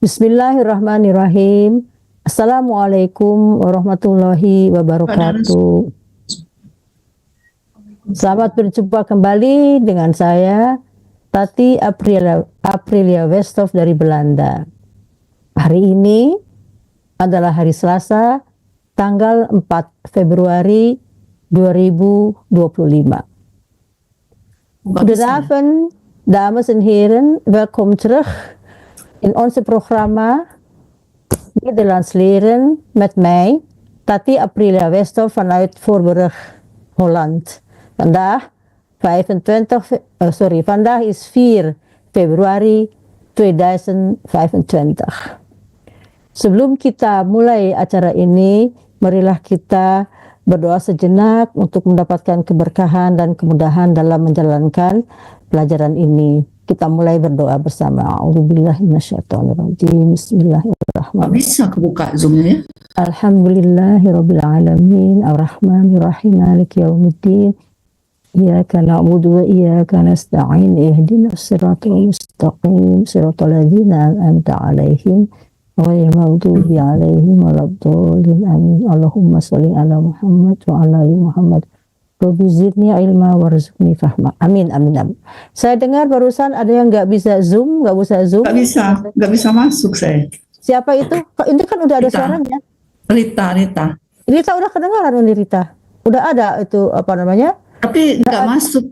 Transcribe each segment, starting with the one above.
Bismillahirrahmanirrahim. Assalamualaikum warahmatullahi wabarakatuh. Selamat berjumpa kembali dengan saya, Tati Aprilia Westhoff dari Belanda. Hari ini adalah hari Selasa, tanggal 4 Februari 2025. Goedenavond, dames en heren. Welkom terug in onze programma Nederlands leren met mij, Tati Aprilia Westhoff vanuit Voorburg, Holland. Vandaag is 4 Februari 2025. Sebelum kita mulai acara ini, marilah kita berdoa sejenak untuk mendapatkan keberkahan dan kemudahan dalam menjalankan pelajaran ini. Kita mulai berdoa bersama. A'udzubillahi minasyaitonirrajim. Bismillahirrahmanirrahim. Bisa kebuka Zoom-nya ya? Alhamdulillahirabbil alamin, arrahmanirrahim, maliki yaumiddin. Iyyaka na'budu wa iyyaka nasta'in. Ihdinas siratal mustaqim, siratal ladzina an'amta 'alaihim ghairil maghdubi 'alaihim waladdallin. Amin. Allahumma shalli ala Muhammad wa ala ali Muhammad. Rabbi zidni ilma warzuqni fahma. Amin, amin, amin. Saya dengar barusan ada yang nggak bisa Zoom, nggak bisa Zoom. Nggak bisa masuk saya. Siapa itu? Ini kan udah ada suaranya. Rita. Rita udah kedengaran ini Rita. Udah ada itu apa namanya? Tapi nggak masuk.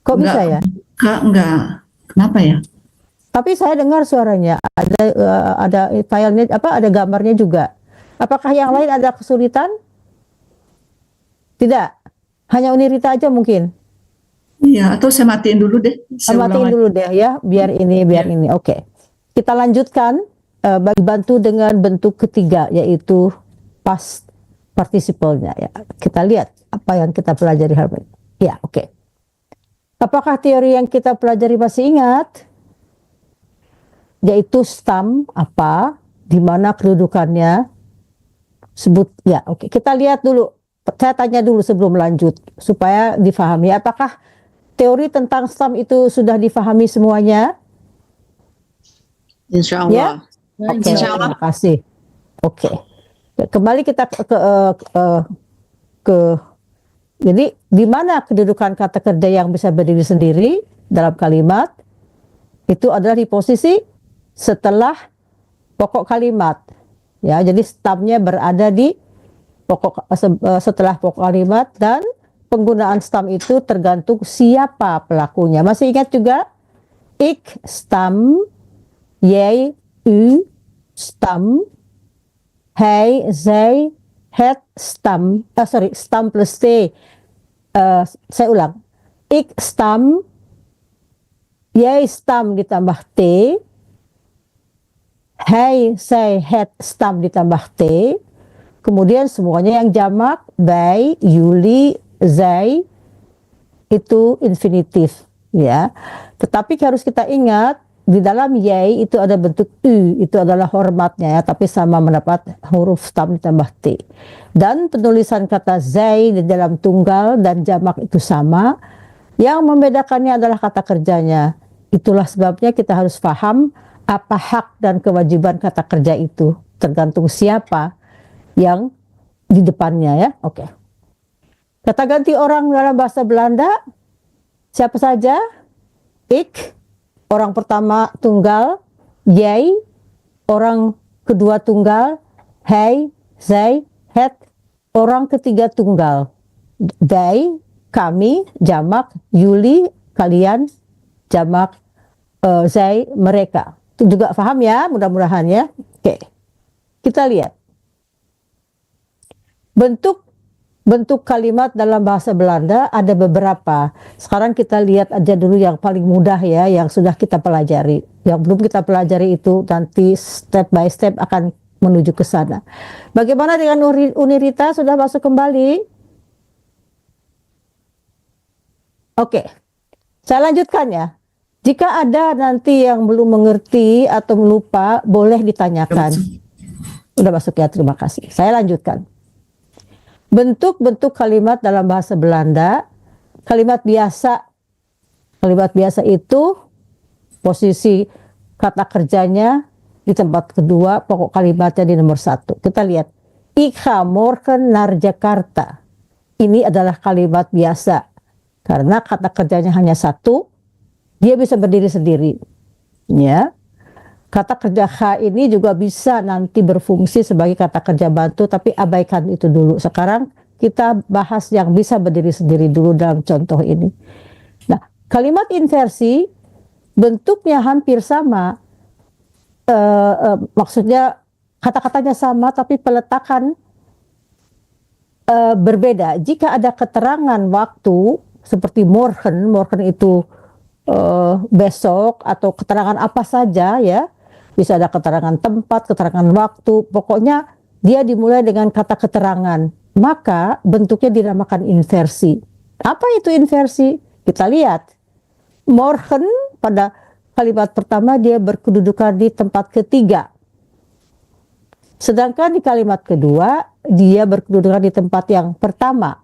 Kok nggak, bisa ya? Nggak. Kenapa ya? Tapi saya dengar suaranya. Ada filenya, ada gambarnya juga. Apakah yang lain ada kesulitan? Tidak. Hanya Unirita aja mungkin. Iya, atau saya matiin dulu deh. Matiin dulu deh ya, biar ini. Oke. Kita lanjutkan bantu dengan bentuk ketiga, yaitu past participle-nya ya. Kita lihat apa yang kita pelajari hari ini. Ya, oke. Apakah teori yang kita pelajari masih ingat? Yaitu stam apa, di mana kedudukannya sebut ya. Oke, kita lihat dulu. Saya tanya dulu sebelum lanjut supaya difahami. Apakah teori tentang stam itu sudah difahami semuanya? Insya Allah. Ya? Oke, terima kasih. Oke. Kembali kita jadi di mana kedudukan kata kerja yang bisa berdiri sendiri dalam kalimat? Itu adalah di posisi setelah pokok kalimat. Ya, jadi stamnya berada di setelah pokok kalimat, dan penggunaan stam itu tergantung siapa pelakunya. Masih ingat juga? Ik stam, jij, u stam, hij, zij, het stam. Stam plus t. Saya ulang. Ik stam, jij stam ditambah t, hij, zij, het stam ditambah t. Kemudian semuanya yang jamak, wij, jullie, zij, itu infinitif, ya. Tetapi harus kita ingat, di dalam jij itu ada bentuk u, itu adalah hormatnya ya, tapi sama mendapat huruf stam ditambah t. Dan penulisan kata zij di dalam tunggal dan jamak itu sama, yang membedakannya adalah kata kerjanya. Itulah sebabnya kita harus paham apa hak dan kewajiban kata kerja itu, tergantung siapa yang di depannya ya. Oke. Kata ganti orang dalam bahasa Belanda siapa saja? Ik, orang pertama tunggal. Jij, orang kedua tunggal. Hij, zij, het, orang ketiga tunggal. Wij, kami, jamak. Jullie, kalian, jamak. Zij, mereka. Itu juga paham ya, mudah-mudahan ya. Oke. Kita lihat. Bentuk kalimat dalam bahasa Belanda ada beberapa. Sekarang kita lihat aja dulu yang paling mudah ya, yang sudah kita pelajari. Yang belum kita pelajari itu nanti step by step akan menuju ke sana. Bagaimana dengan Unirita, sudah masuk kembali? Oke. Saya lanjutkan ya. Jika ada nanti yang belum mengerti atau lupa, boleh ditanyakan. Udah masuk ya, terima kasih. Saya lanjutkan. Bentuk-bentuk kalimat dalam bahasa Belanda, kalimat biasa itu posisi kata kerjanya di tempat kedua, pokok kalimatnya di nomor 1. Kita lihat, ik ga morgen naar Jakarta. Ini adalah kalimat biasa. Karena kata kerjanya hanya 1, dia bisa berdiri sendiri. Ya. Kata kerja ha ini juga bisa nanti berfungsi sebagai kata kerja bantu, tapi abaikan itu dulu. Sekarang kita bahas yang bisa berdiri sendiri dulu dalam contoh ini. Nah, kalimat inversi bentuknya hampir sama, maksudnya kata-katanya sama, tapi peletakan berbeda. Jika ada keterangan waktu seperti morgen itu besok, atau keterangan apa saja ya, bisa ada keterangan tempat, keterangan waktu, pokoknya dia dimulai dengan kata keterangan, maka bentuknya dinamakan inversi. Apa itu inversi? Kita lihat, morgen pada kalimat pertama dia berkedudukan di tempat ketiga, sedangkan di kalimat kedua dia berkedudukan di tempat yang pertama.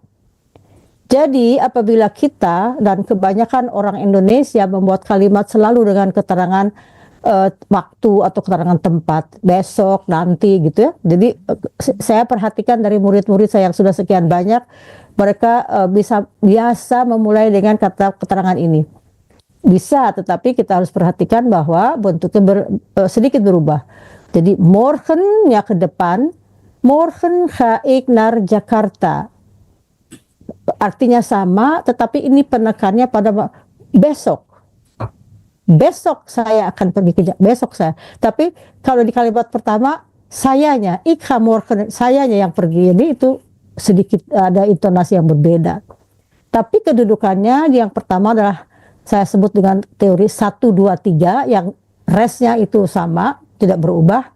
Jadi apabila kita dan kebanyakan orang Indonesia membuat kalimat selalu dengan keterangan waktu atau keterangan tempat, besok, nanti gitu ya. Jadi saya perhatikan dari murid-murid saya yang sudah sekian banyak, mereka biasa memulai dengan kata keterangan ini. Bisa, tetapi kita harus perhatikan bahwa bentuknya sedikit berubah. Jadi morgen-nya ke depan, morgen ga ik naar Jakarta. Artinya sama, tetapi ini penekannya pada besok. Besok saya akan pergi ke besok saya. Tapi kalau di kalimat pertama sayanya, ik ga morgen, sayanya yang pergi. Jadi itu sedikit ada intonasi yang berbeda. Tapi kedudukannya yang pertama adalah saya sebut dengan teori 1, 2, 3, yang restnya itu sama, tidak berubah.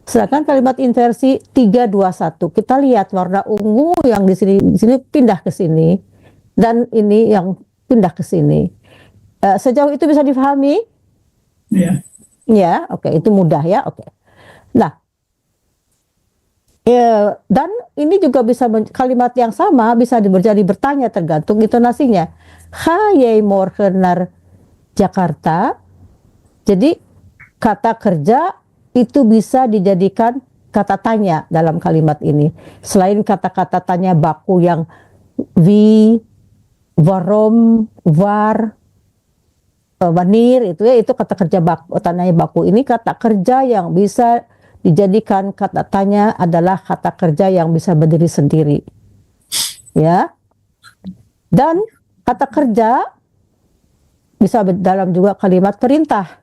Sedangkan kalimat inversi 3, 2, 1. Kita lihat warna ungu yang di sini pindah ke sini, dan ini yang pindah ke sini. Sejauh itu bisa difahami? Ya. Ya, oke, itu mudah ya, oke. Nah, dan ini juga bisa kalimat yang sama bisa menjadi bertanya tergantung intonasinya. Ga jij morgen naar Jakarta? Jadi kata kerja itu bisa dijadikan kata tanya dalam kalimat ini. Selain kata-kata tanya baku yang wie, waarom, waar, wanneer, itu kata kerja baku, tanya baku. Ini kata kerja yang bisa dijadikan kata tanya adalah kata kerja yang bisa berdiri sendiri. Ya. Dan kata kerja bisa dalam juga kalimat perintah.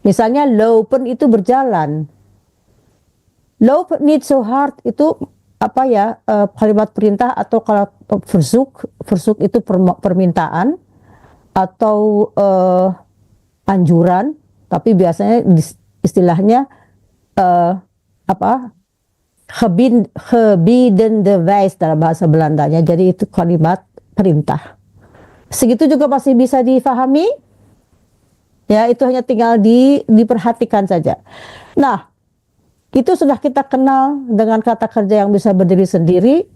Misalnya lopen itu berjalan. Lopen niet zo hard itu apa ya, kalimat perintah, atau kalau verzoek itu permintaan atau anjuran, tapi biasanya istilahnya gebiedende wijs dalam bahasa Belandanya. Jadi itu kalimat perintah. Segitu juga masih bisa difahami? Ya, itu hanya tinggal diperhatikan saja. Nah, itu sudah kita kenal dengan kata kerja yang bisa berdiri sendiri.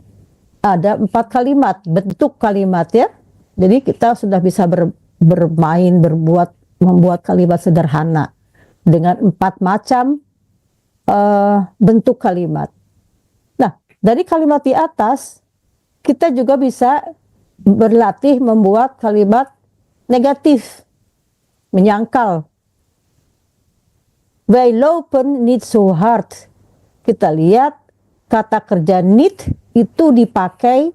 Ada 4 kalimat, bentuk kalimat ya. Jadi kita sudah bisa bermain, membuat kalimat sederhana dengan 4 macam bentuk kalimat. Nah, dari kalimat di atas, kita juga bisa berlatih membuat kalimat negatif, menyangkal. Wij lopen niet zo hard. Kita lihat kata kerja niet itu dipakai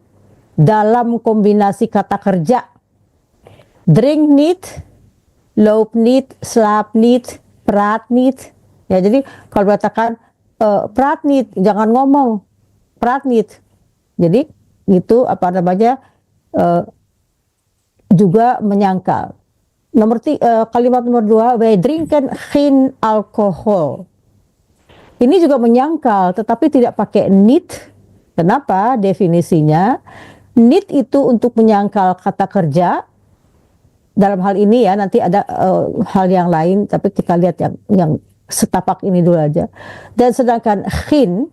dalam kombinasi kata kerja. Drink niet, loop niet, slaap niet, praat niet. Ya, jadi kalau katakan praat niet, jangan ngomong, praat niet. Jadi itu apa namanya, juga menyangkal. Kalimat nomor 2, wij drinken geen alcohol. Ini juga menyangkal, tetapi tidak pakai niet. Kenapa? Definisinya, niet itu untuk menyangkal kata kerja. Dalam hal ini ya, nanti ada hal yang lain, tapi kita lihat yang setapak ini dulu aja. Dan sedangkan geen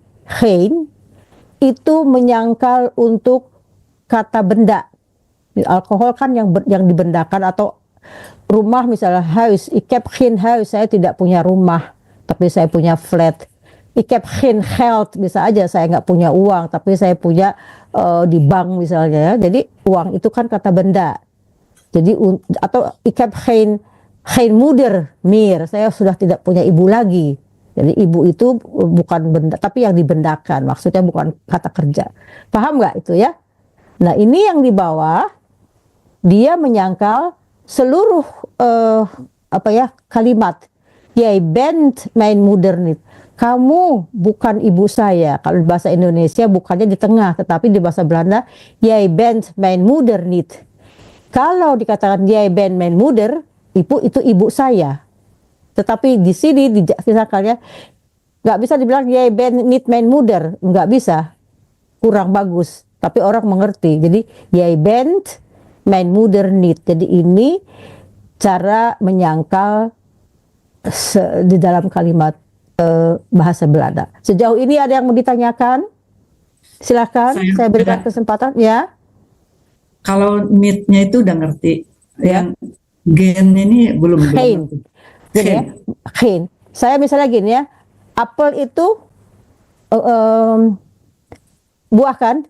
itu menyangkal untuk kata benda. Alkohol kan yang dibendakan, atau rumah misalnya huis, ik heb geen huis, saya tidak punya rumah. tapi saya punya flat. Ik heb geen geld, bisa aja saya nggak punya uang, tapi saya punya di bank misalnya ya. Jadi uang itu kan kata benda. Jadi atau ik heb geen moeder meer, saya sudah tidak punya ibu lagi. Jadi ibu itu bukan benda, tapi yang dibendakan, maksudnya bukan kata kerja. Paham nggak itu ya? Nah ini yang di bawah, dia menyangkal seluruh kalimat. Jij bent mijn moeder niet. Kamu bukan ibu saya. Kalau di bahasa Indonesia bukannya di tengah, tetapi di bahasa Belanda, jij bent mijn moeder niet. Kalau dikatakan jij bent mijn moeder, ibu itu ibu saya. Tetapi di sini misalnya nggak bisa dibilang jij bent niet mijn moeder, nggak bisa, kurang bagus. Tapi orang mengerti. Jadi jij bent mijn moeder niet. Jadi ini cara menyangkal di dalam kalimat bahasa Belanda. Sejauh ini ada yang mau ditanyakan? Silakan, saya berikan kesempatan ya. Kalau need-nya itu udah ngerti. Yang gen ini belum ngerti. Jadi ya, geen. Saya misalnya gini ya, apel itu buah kan?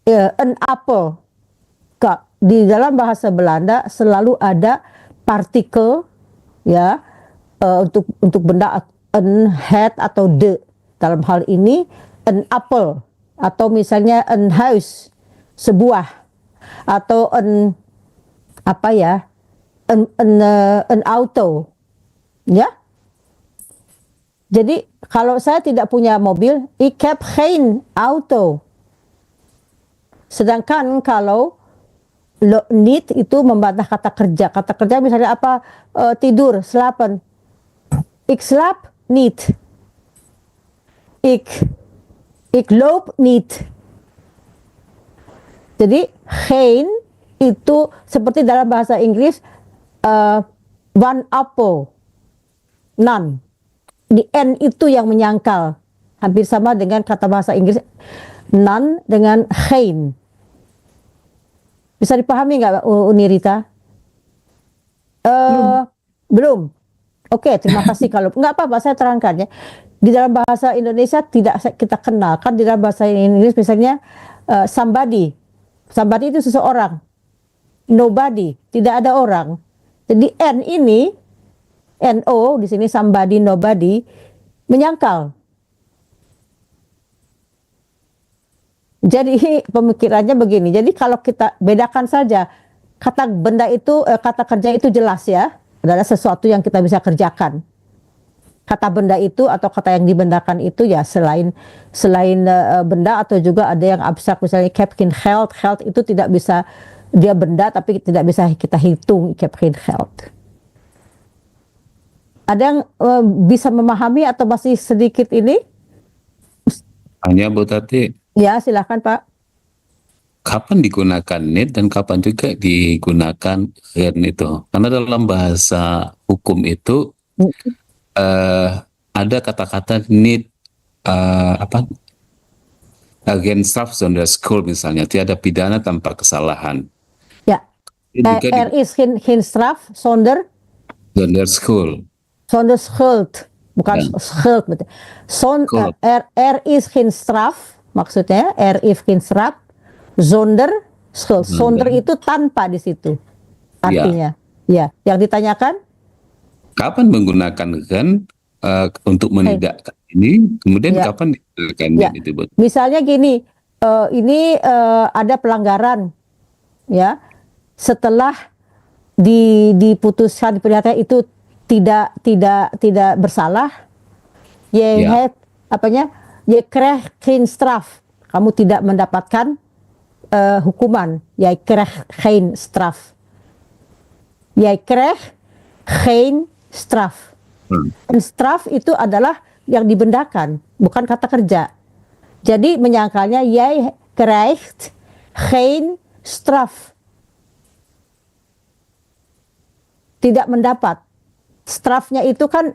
Een apel. Di dalam bahasa Belanda selalu ada partikel ya untuk benda een, het atau de. Dalam hal ini een apel atau misalnya een huis, sebuah, atau een auto ya. Jadi kalau saya tidak punya mobil, ik heb geen auto. Sedangkan kalau niet itu membantah kata kerja. Kata kerja misalnya apa? Tidur, slapen. Ik slaap niet. Ik loop niet. Jadi geen itu seperti dalam bahasa Inggris one apple, none. Di n itu yang menyangkal, hampir sama dengan kata bahasa Inggris none dengan geen. Bisa dipahami nggak Unirita? Belum. Oke, terima kasih. Kalau nggak apa-apa, saya terangkan ya. Di dalam bahasa Indonesia tidak kita kenal kan, di dalam bahasa Inggris misalnya somebody itu seseorang, nobody tidak ada orang. Jadi n ini no di sini somebody nobody menyangkal. Jadi pemikirannya begini. Jadi kalau kita bedakan saja kata benda itu kata kerja itu jelas ya, adalah sesuatu yang kita bisa kerjakan. Kata benda itu atau kata yang dibendakan itu ya selain benda atau juga ada yang abstrak, misalnya Captain Health itu tidak bisa, dia benda tapi tidak bisa kita hitung Captain Health. Ada yang bisa memahami atau masih sedikit ini? Hanya Bu Tati, Ya silakan Pak. kapan digunakan need dan kapan juga digunakan gen itu? Karena dalam bahasa hukum itu ada kata-kata need against staff zonder school misalnya, tiada pidana tanpa kesalahan. Ya. Is geen straf zonder school. zonder schuld, bukan schuld. Is geen straf, maksudnya is geen straf zonder schuld. Zonder itu tanpa di situ. Artinya. Ya, yang ditanyakan Kapan menggunakan gen untuk menidakkan ini, kemudian kapan digunakan itu buat? Misalnya gini, ini ada pelanggaran, ya. Setelah diputuskan pernyataan itu tidak bersalah, je krijgt geen straf, kamu tidak mendapatkan hukuman, je krijgt geen straf, je krijgt geen straf. Dan straf itu adalah yang dibendakan, bukan kata kerja. Jadi menyangkalnya jij krijgt geen straf. Tidak mendapat. Strafnya itu kan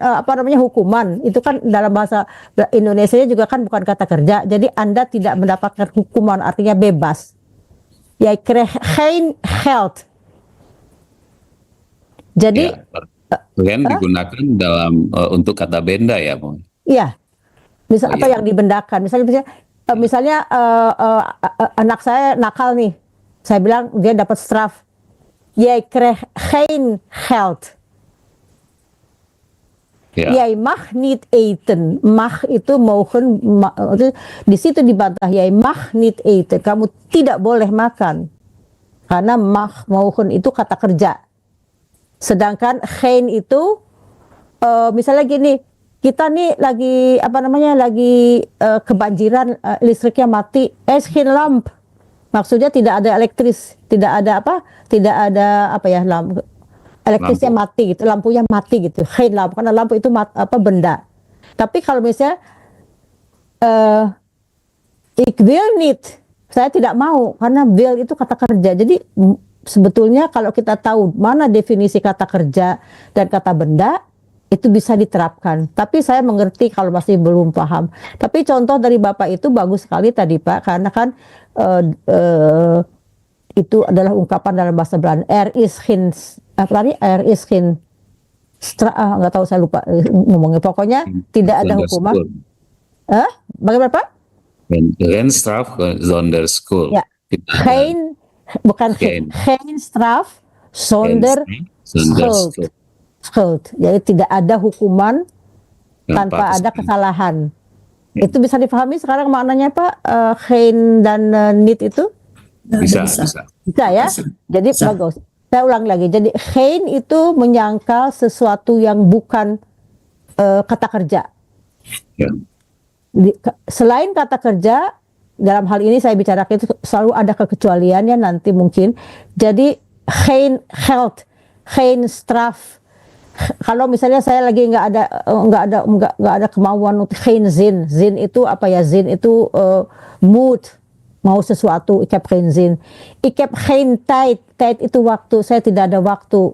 hukuman. Itu kan dalam bahasa Indonesia juga kan bukan kata kerja. Jadi Anda tidak mendapatkan hukuman, artinya bebas. Jij krijgt geen geld. Jadi Ren digunakan dalam untuk kata benda ya, Bu? Iya. Misal Oh, apa iya. yang dibendakan? Misalnya anak saya nakal nih. Saya bilang dia dapat straf. Jij krijgt geen geld. Ya. Jij mag niet eten. Mag itu mogen, di situ dibantah. Jij mag niet eten. Kamu tidak boleh makan. Karena mag, mogen itu kata kerja. Sedangkan geen itu, misalnya gini, kita nih lagi lagi kebanjiran, listriknya mati, geen lamp. Maksudnya tidak ada elektris, tidak ada lampu, elektrisnya mati gitu, lampunya mati gitu. Geen lamp, karena lampu itu benda. Tapi kalau misalnya ik wil niet, saya tidak mau, karena wil itu kata kerja. Jadi sebetulnya kalau kita tahu mana definisi kata kerja dan kata benda, itu bisa diterapkan. Tapi saya mengerti kalau masih belum paham. Tapi contoh dari Bapak itu bagus sekali tadi Pak, karena kan itu adalah ungkapan dalam bahasa Belanda. Er is geen nggak tahu, saya lupa ngomongnya. Pokoknya tidak ada hukuman. Bagaimana Pak? Geen straf zonder schuld. Ya. Bukan geen straf zonder schuld. Jadi tidak ada hukuman tanpa ada kesalahan. Itu bisa dipahami sekarang maknanya Pak, geen dan niet itu? Bisa ya. Jadi bagus. Saya ulang lagi. Jadi geen itu menyangkal sesuatu yang bukan kata kerja. Ya. Selain kata kerja, dalam hal ini saya bicarakan itu selalu ada kekecualiannya nanti mungkin. Jadi geen geld, geen straf. Kalau misalnya saya lagi nggak ada kemauan untuk geen zin. Zin itu apa ya? Zin itu mood, mau sesuatu. Ik heb geen zin. Ik heb geen tijd. Tijd itu waktu. Saya tidak ada waktu.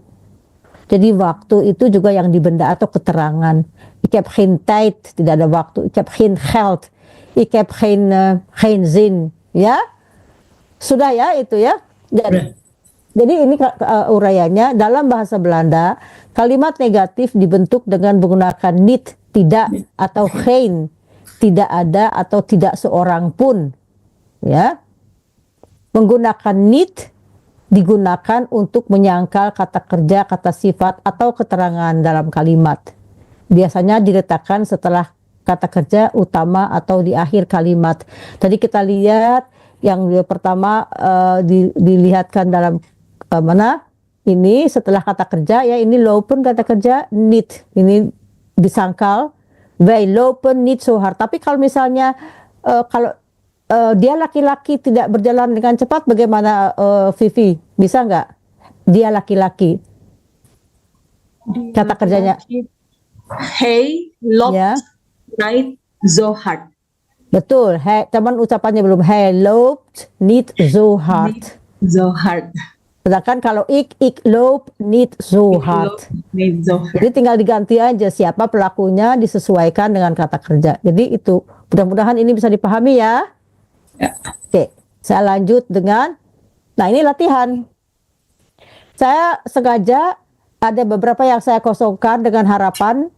Jadi waktu itu juga yang dibenda atau keterangan. Ik heb geen tijd, tidak ada waktu. Ik heb geen geld. Ik heb geen zin. Ya, sudah ya itu ya. Jadi ini uraiannya dalam bahasa Belanda, kalimat negatif dibentuk dengan menggunakan niet, tidak, atau geen, tidak ada atau tidak seorang pun. Ya, menggunakan niet digunakan untuk menyangkal kata kerja, kata sifat, atau keterangan dalam kalimat. Biasanya diletakkan setelah kata kerja utama atau di akhir kalimat. Tadi kita lihat yang pertama dilihatkan dalam mana ini setelah kata kerja ya, ini lopen kata kerja, niet ini disangkal, wij lopen niet zo hard. Tapi kalau misalnya kalau dia laki-laki tidak berjalan dengan cepat, bagaimana Vivi? Bisa nggak? Dia laki-laki. Kata kerjanya. Hij loopt Ya. niet zo hard. Betul. Teman ucapannya belum. Hij loopt niet zo hard. Niet zo hard. Sedangkan kalau ik loop niet zo hard. Niet zo hard. Jadi tinggal diganti aja siapa pelakunya, disesuaikan dengan kata kerja. Jadi itu mudah-mudahan ini bisa dipahami ya. Ya. Oke, saya lanjut dengan, nah ini latihan. Saya sengaja ada beberapa yang saya kosongkan dengan harapan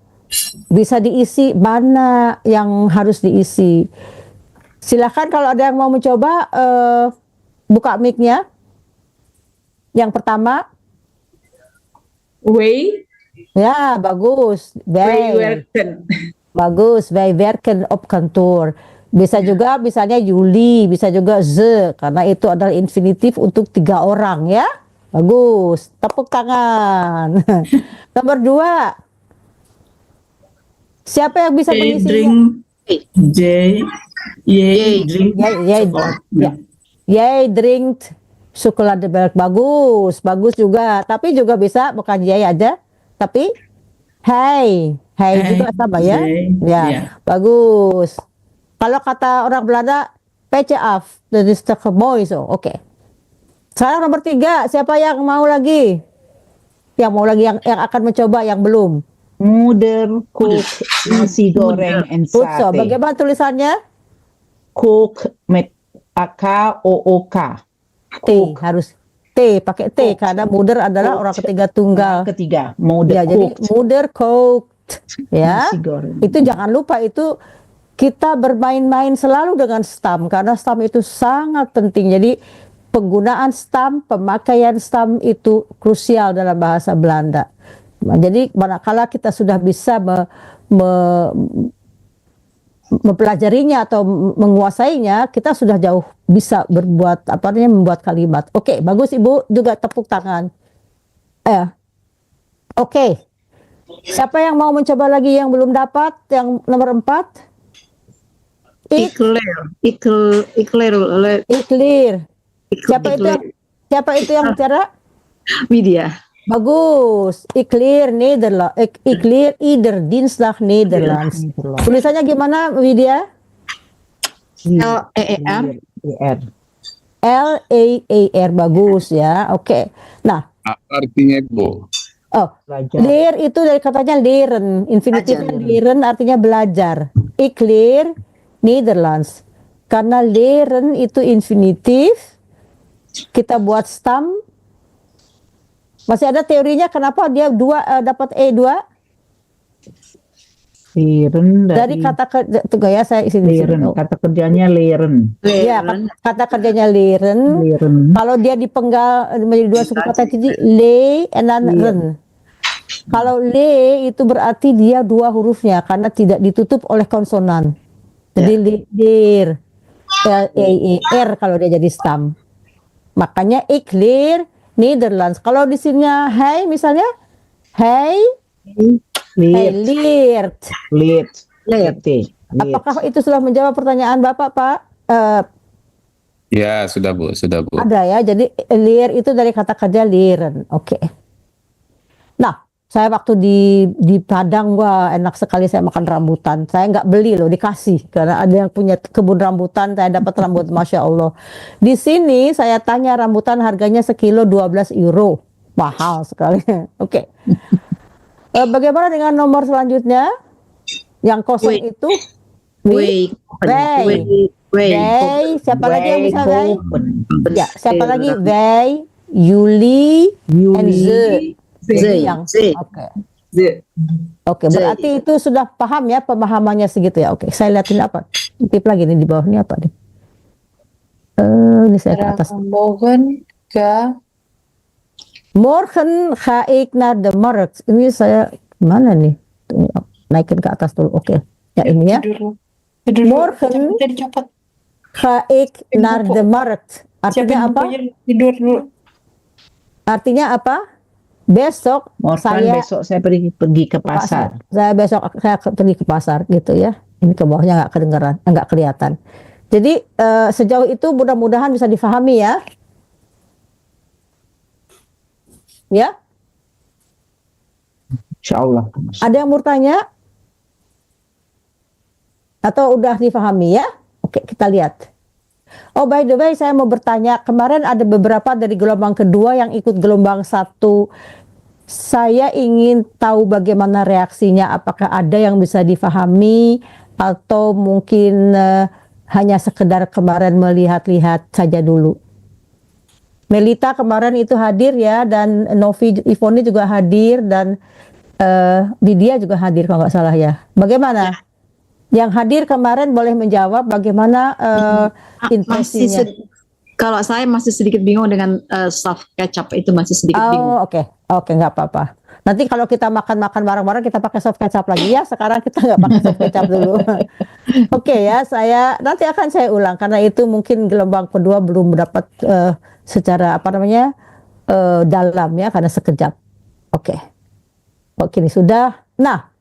bisa diisi mana yang harus diisi. Silahkan kalau ada yang mau mencoba buka mic-nya. Yang pertama. Wij Ya, bagus. werken. Bagus, wij werken op kantoor. Bisa juga misalnya Yuli, bisa juga ze, karena itu adalah infinitif untuk 3 orang ya. Bagus, tepuk tangan. Nomor 2. Siapa yang bisa Jij mengisinya? Jij drinkt chocolademelk. Bagus, bagus juga. Tapi juga bisa bukan jij aja, tapi hij juga sama ya. Ya, bagus. Kalau kata orang Belanda, pece af, dat is te mooi zo. Oke. Sekarang nomor 3, siapa yang mau lagi? Yang mau lagi, yang akan mencoba, yang belum. Moeder kookt nasi goreng en So, sate. bagaimana tulisannya? Kook met AK-O-O-K. T, harus pakai T karena mother adalah orang ketiga tunggal. Ketiga, mother Ya, jadi cooked mother cooked, ya. nasi goreng. Itu jangan lupa, itu kita bermain-main selalu dengan stam karena stam itu sangat penting. Jadi penggunaan stam, pemakaian stam itu krusial dalam bahasa Belanda. Nah, jadi manakala kita sudah bisa mempelajarinya atau menguasainya, kita sudah jauh bisa berbuat membuat kalimat. Oke, bagus Ibu, juga tepuk tangan. Oke. Siapa yang mau mencoba lagi yang belum dapat? Yang nomor 4? Iklir. Siapa itu yang bicara? Widya. Bagus. Iklir Nederland. Iklir ieder dinsdag Nederlands. Tulisannya gimana, Widya? L-E-E-R. ER. L-A-A-R. Bagus ya. Oke. Nah, Apa artinya Bu? Belajar. leer itu dari katanya leren. Infinitifnya leren artinya belajar. Iklir Nederlands. Karena leren itu infinitif, kita buat stam. Masih ada teorinya kenapa dia dapat E2? Leren Dari kata tunggu ya, saya isi di sini. leren, kata kerjanya leren. Ya, kata kerjanya leren. Leren. Kalau dia dipenggal menjadi dua suku kata, jadi le dan ren. Kalau le itu berarti dia dua hurufnya karena tidak ditutup oleh konsonan. Jadi lir, L-E-E-R kalau dia jadi stam. Makanya iklir Nederlands. Kalau di sininya hey misalnya, hey Leert. leert. Leert. Apakah itu sudah menjawab pertanyaan Bapak, Pak? Ya, sudah Bu. Ada ya. Jadi leer itu dari kata kerja lieren. Oke. Nah, saya waktu di Padang, wah enak sekali saya makan rambutan. Saya nggak beli loh, dikasih. Karena ada yang punya kebun rambutan, saya dapat rambutan, Masya Allah. Di sini saya tanya rambutan harganya sekilo 12 euro. Mahal sekali. Oke. Bagaimana dengan nomor selanjutnya? Yang kosong itu? Wei. Wei. Siapa lagi yang bisa Wei? Open. Ya, siapa lagi? Wei, Yuli, and Ze. Yang. Oke. Oke, berarti itu sudah paham ya pemahamannya segitu ya. Oke, saya lihatin apa? Tip lagi nih di bawah ini apa nih? Ini saya ke atas. Morgen ga ik naar de markt. Ini saya mana nih? Tunggu, naikin ke atas dulu. Oke. Ya ini ya. Morgen ga ik naar de markt. Artinya apa? Artinya apa? Besok Besok saya pergi ke pasar. Saya pergi ke pasar gitu ya. Ini ke bawahnya nggak kedengaran, nggak kelihatan. Jadi sejauh itu mudah-mudahan bisa difahami ya. Ya. Insya Allah. Ada yang mau tanya? Atau udah difahami ya? Oke, kita lihat. Oh, by the way, saya mau bertanya. Kemarin ada beberapa dari gelombang kedua yang ikut gelombang 1. Saya ingin tahu bagaimana reaksinya. Apakah ada yang bisa difahami atau mungkin hanya sekedar kemarin melihat-lihat saja dulu. Melita kemarin itu hadir ya, dan Novi Ivoni juga hadir, dan Lydia juga hadir kalau nggak salah ya. Bagaimana? Yang hadir kemarin boleh menjawab bagaimana impresinya. Kalau saya masih sedikit bingung dengan soft kecap itu, masih sedikit bingung. Oke, nggak apa-apa. Nanti kalau kita makan bareng-bareng kita pakai soft kecap lagi ya. Sekarang kita nggak pakai soft kecap dulu. Oke ya, nanti akan saya ulang karena itu mungkin gelombang kedua belum dapat secara dalam ya, karena sekejap. Oke, ini sudah. Nah,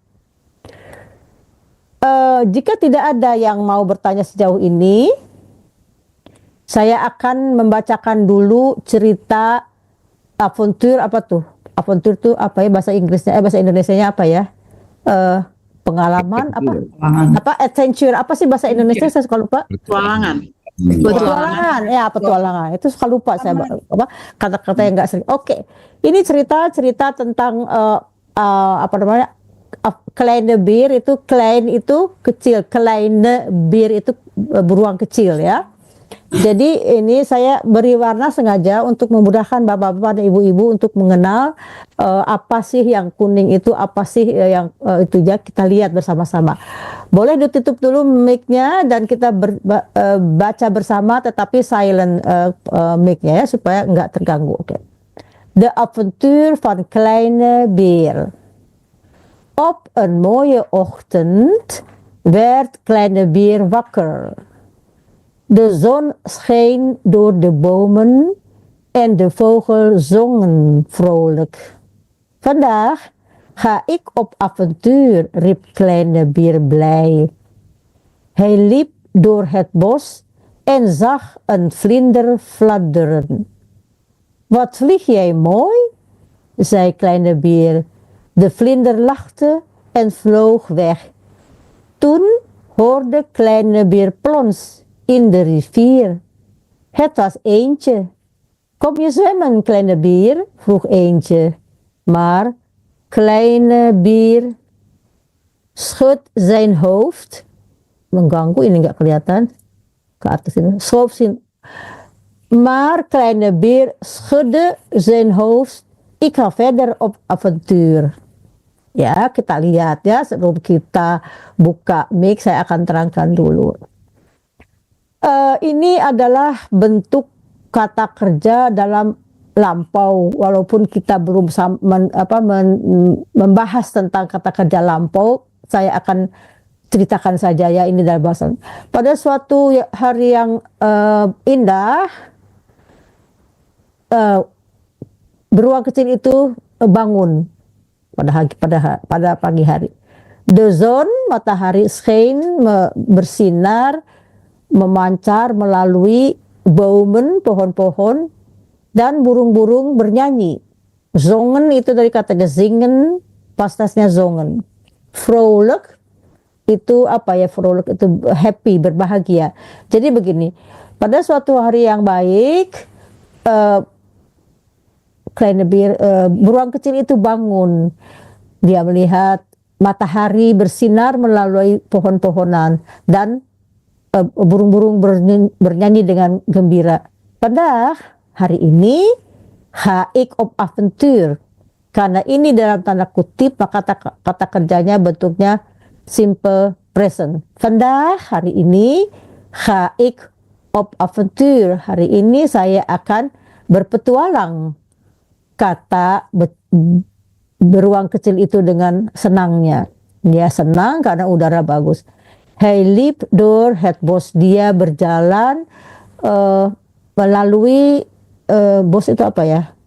jika tidak ada yang mau bertanya sejauh ini, saya akan membacakan dulu cerita avontur. Apa tuh? Avontur tuh apa ya bahasa Inggrisnya? Bahasa Indonesianya apa ya? Pengalaman apa? Adventure. Apa sih bahasa Indonesia? Saya suka lupa. Petualangan. Petualangan. Itu suka lupa saya kata-kata yang nggak sering. Oke. Ini cerita tentang kleine beer itu, klein itu kecil, kleine beer itu beruang kecil ya. Jadi ini saya beri warna sengaja untuk memudahkan bapak-bapak dan ibu-ibu untuk mengenal apa sih yang kuning itu, apa sih yang itu ya, kita lihat bersama-sama. Boleh ditutup dulu mic-nya dan kita baca bersama tetapi silent mic-nya ya supaya nggak terganggu. Oke. De avontuur van Kleine Beer. Op een mooie ochtend werd Kleine Beer wakker. De zon scheen door de bomen en de vogels zongen vrolijk. Vandaag ga ik op avontuur, riep Kleine Beer blij. Hij liep door het bos en zag een vlinder fladderen. Wat vlieg jij mooi, zei Kleine Beer. De vlinder lachte en vloog weg. Toen hoorde Kleine Beer plons in de rivier. Het was Eendje. Kom je zwemmen, Kleine Beer? Vroeg Eendje. Maar Kleine Beer schudt zijn hoofd. Mengganggu, ini nggak kelihatan. Ke atas ini. Maar Kleine Beer schudde zijn hoofd. Ik ga verder op avontuur. Ya, kita lihat ya sebelum kita buka mic, saya akan terangkan dulu. Ini adalah bentuk kata kerja dalam lampau, walaupun kita belum membahas tentang kata kerja lampau, saya akan ceritakan saja ya ini dalam bahasa. Pada suatu hari yang indah, beruang kecil itu bangun pada pagi hari. De zon, matahari, scheen, bersinar, memancar melalui bomen, pohon-pohon, dan burung-burung bernyanyi. Zongen itu dari kata gezingen, pastasnya zongen. Vrolijk itu apa ya, vrolijk itu happy, berbahagia. Jadi begini, pada suatu hari yang baik, Kleine Beer, beruang kecil itu bangun. Dia melihat matahari bersinar melalui pohon-pohonan dan burung-burung bernyanyi dengan gembira. Pada hari ini, ga ik op avontuur. Karena ini dalam tanda kutip, maka kata kerjanya bentuknya simple present. Vandaag, hari ini, ga ik op avontuur. Hari ini saya akan berpetualang. Kata beruang kecil itu dengan senangnya. Dia senang karena udara bagus. Hij liep door het bos. Dia berjalan melalui bos itu apa ya?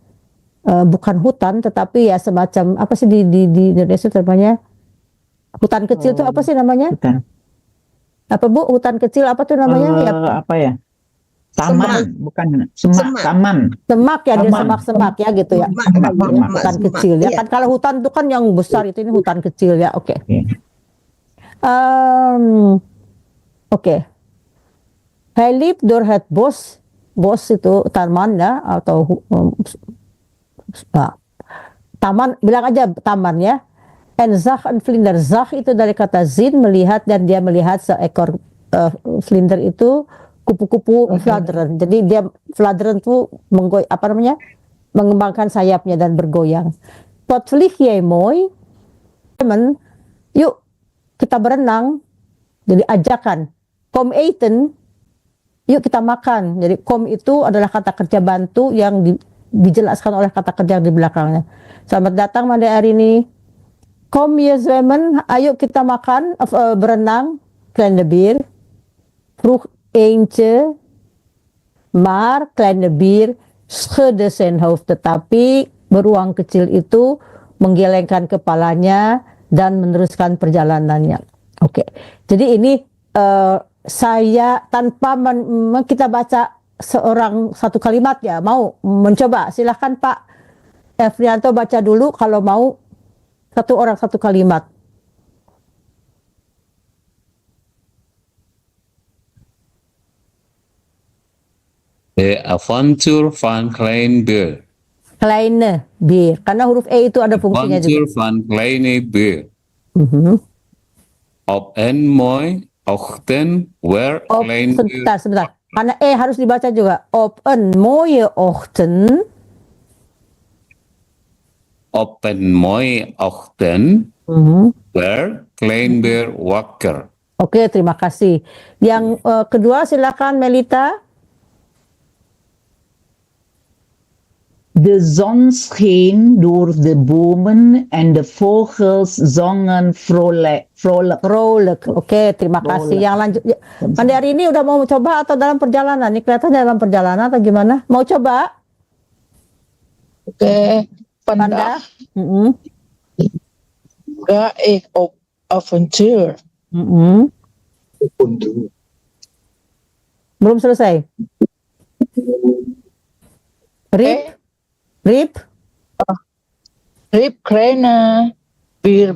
Bukan hutan, tetapi ya semacam apa sih di Indonesia namanya? Hutan kecil itu apa sih namanya? Hutan. Apa Bu? Hutan kecil apa tuh namanya? Ya, Apa ya? Taman, bukan semak, taman. semak ya, dia Taman. semak-semak ya gitu ya. Hutan kecil ya. Kan kalau hutan itu kan yang besar, itu ini hutan kecil ya. Oke. Oke. Hij liep door het bos. Bos itu taman ya, atau taman, bilang aja taman ya. En zag een vlinder. Zag itu dari kata zien, melihat, dan dia melihat seekor vlinder itu kupu-kupu fladderen. Jadi dia fladderen itu mengembangkan sayapnya dan bergoyang. Wat vlieg jij mooi? Teman, yuk kita berenang. Jadi ajakan. Kom eten, yuk kita makan. Jadi kom itu adalah kata kerja bantu yang dijelaskan oleh kata kerja di belakangnya. Selamat datang pada hari ini. Kom je zwemmen, ayo kita makan, berenang. Kleine Beer. Vroeg Eendje. Maar Kleine Beer schudde zijn hoofd. Tetapi beruang kecil itu menggelengkan kepalanya dan meneruskan perjalanannya. Oke. Jadi ini saya tanpa kita baca satu kalimat ya, mau mencoba, silahkan Pak Efrianto baca dulu kalau mau, satu orang satu kalimat. The Avontuur van Kleine Beer. Kleine Beer, karena huruf E itu ada fungsinya Avontuur juga. van Kleine Beer. Op een mooi ochtend werd Kleine Beer. Sebentar. Karena harus dibaca juga. Op een mooie ochtend. Op een mooie ochtend Mhm. werd Kleinbeer wakker. Oke, terima kasih. Yang kedua silakan Melita. De zon scheen door de bomen en de vogels zongen vrolijk. Vrolijk. Oke, terima kasih. Yang lanjut. Mandi hari ini udah mau coba atau dalam perjalanan? Ini kelihatan dalam perjalanan atau gimana? Mau coba? Oké, Panda? vandaag Mm-mm. ga ik op avontuur. Mm-mm. Belum selesai. Rip? Rip? Rip kleine bier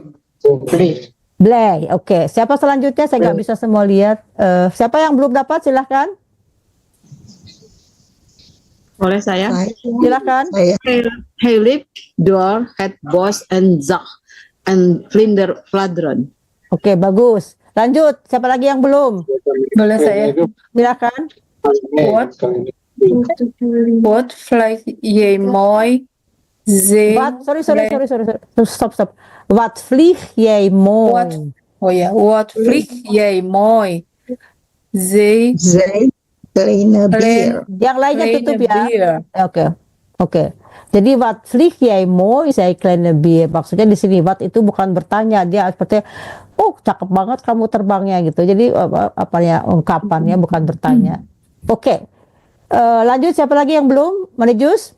beli. Blay. Oke. Siapa selanjutnya? Saya nggak bisa semua lihat. Siapa yang belum dapat? Silahkan. Oleh saya. Silahkan. Hij liep door het bos en zag een vlinder fladderen. Oke, bagus. Lanjut. Siapa lagi yang belum? Boleh saya? Silahkan. Wat vlieg jij mooi? Wat? Sorry. Stop. Wat vlieg jij mooi? Wat vlieg jij mooi? Zij Kleine beer. Yang lainnya tutup ya. bier. Oke. Jadi wat vlieg jij mooi, saya kleine beer. Maksudnya di sini wat itu bukan bertanya, dia seperti oh cakep banget kamu terbangnya gitu. Jadi apa ya ungkapannya bukan bertanya. Oke. Lanjut siapa lagi yang belum? Manejus?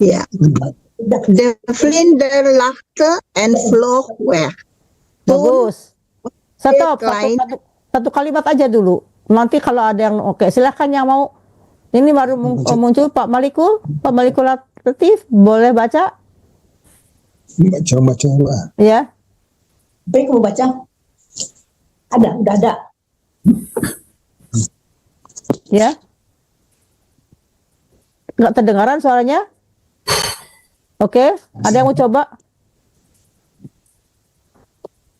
Ja. De vlinder lachte en vloog weg. Bagus. Stop. klein. Satu kalimat aja dulu. Nanti kalau ada yang oke, silahkan yang mau. Ini baru muncul Pak Malikul. Pak Malikul Latif, boleh baca? Baca. Ya. Baik, mau baca? Udah ada. Ya. Nggak terdengaran suaranya? Oke, ada yang mau coba?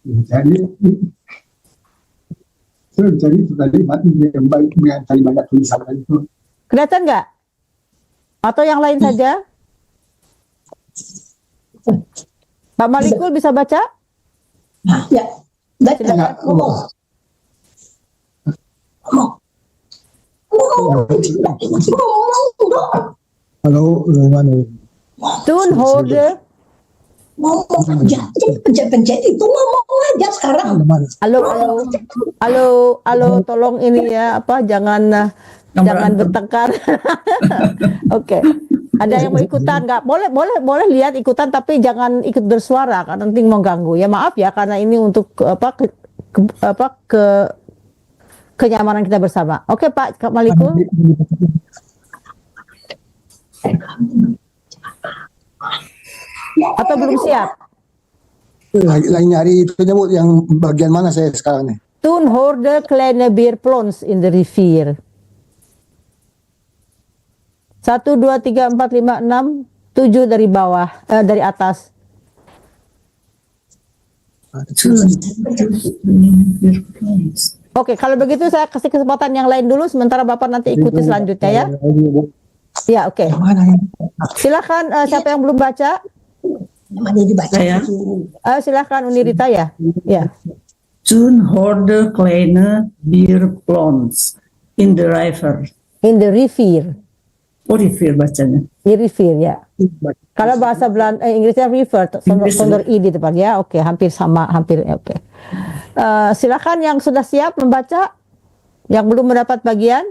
Jadi itu tadi yang baik cari banyak tulisan itu. Kelihatan nggak? Atau yang lain saja? Pak Malikul bisa baca? Ya, baca. Silakan. Halo, mana? Toen hoorde. Pencet itu ngomong aja sekarang. Halo, tolong ini ya jangan bertengkar. Oke. Ada yang mau ikutan nggak? Boleh lihat ikutan tapi jangan ikut bersuara karena nanti mau ganggu. Ya maaf ya karena ini untuk kenyamanan kita bersama. Oke Pak Malikul. Atau belum siap? Lagi nyari itu nyebut yang bagian mana saya sekarang nih? Toen hoorde kleine beer plons in de rivier. 1, 2, 3, 4, 5, 6, 7 dari bawah, dari atas. Oke, kalau begitu saya kasih kesempatan yang lain dulu, sementara Bapak nanti ikuti selanjutnya ya. Ya, oke. Silakan siapa yang belum baca? Namanya dibaca. Saya. Silakan Unirita ya. Ya. Toen hoorde kleine bier plons in the river. In the rivier. Oh, river bacanya. Di rivier ya. Kalau bahasa Belanda Inggrisnya river, sonder i di depan ya. Oke, hampir sama, oke. Silakan yang sudah siap membaca, yang belum mendapat bagian.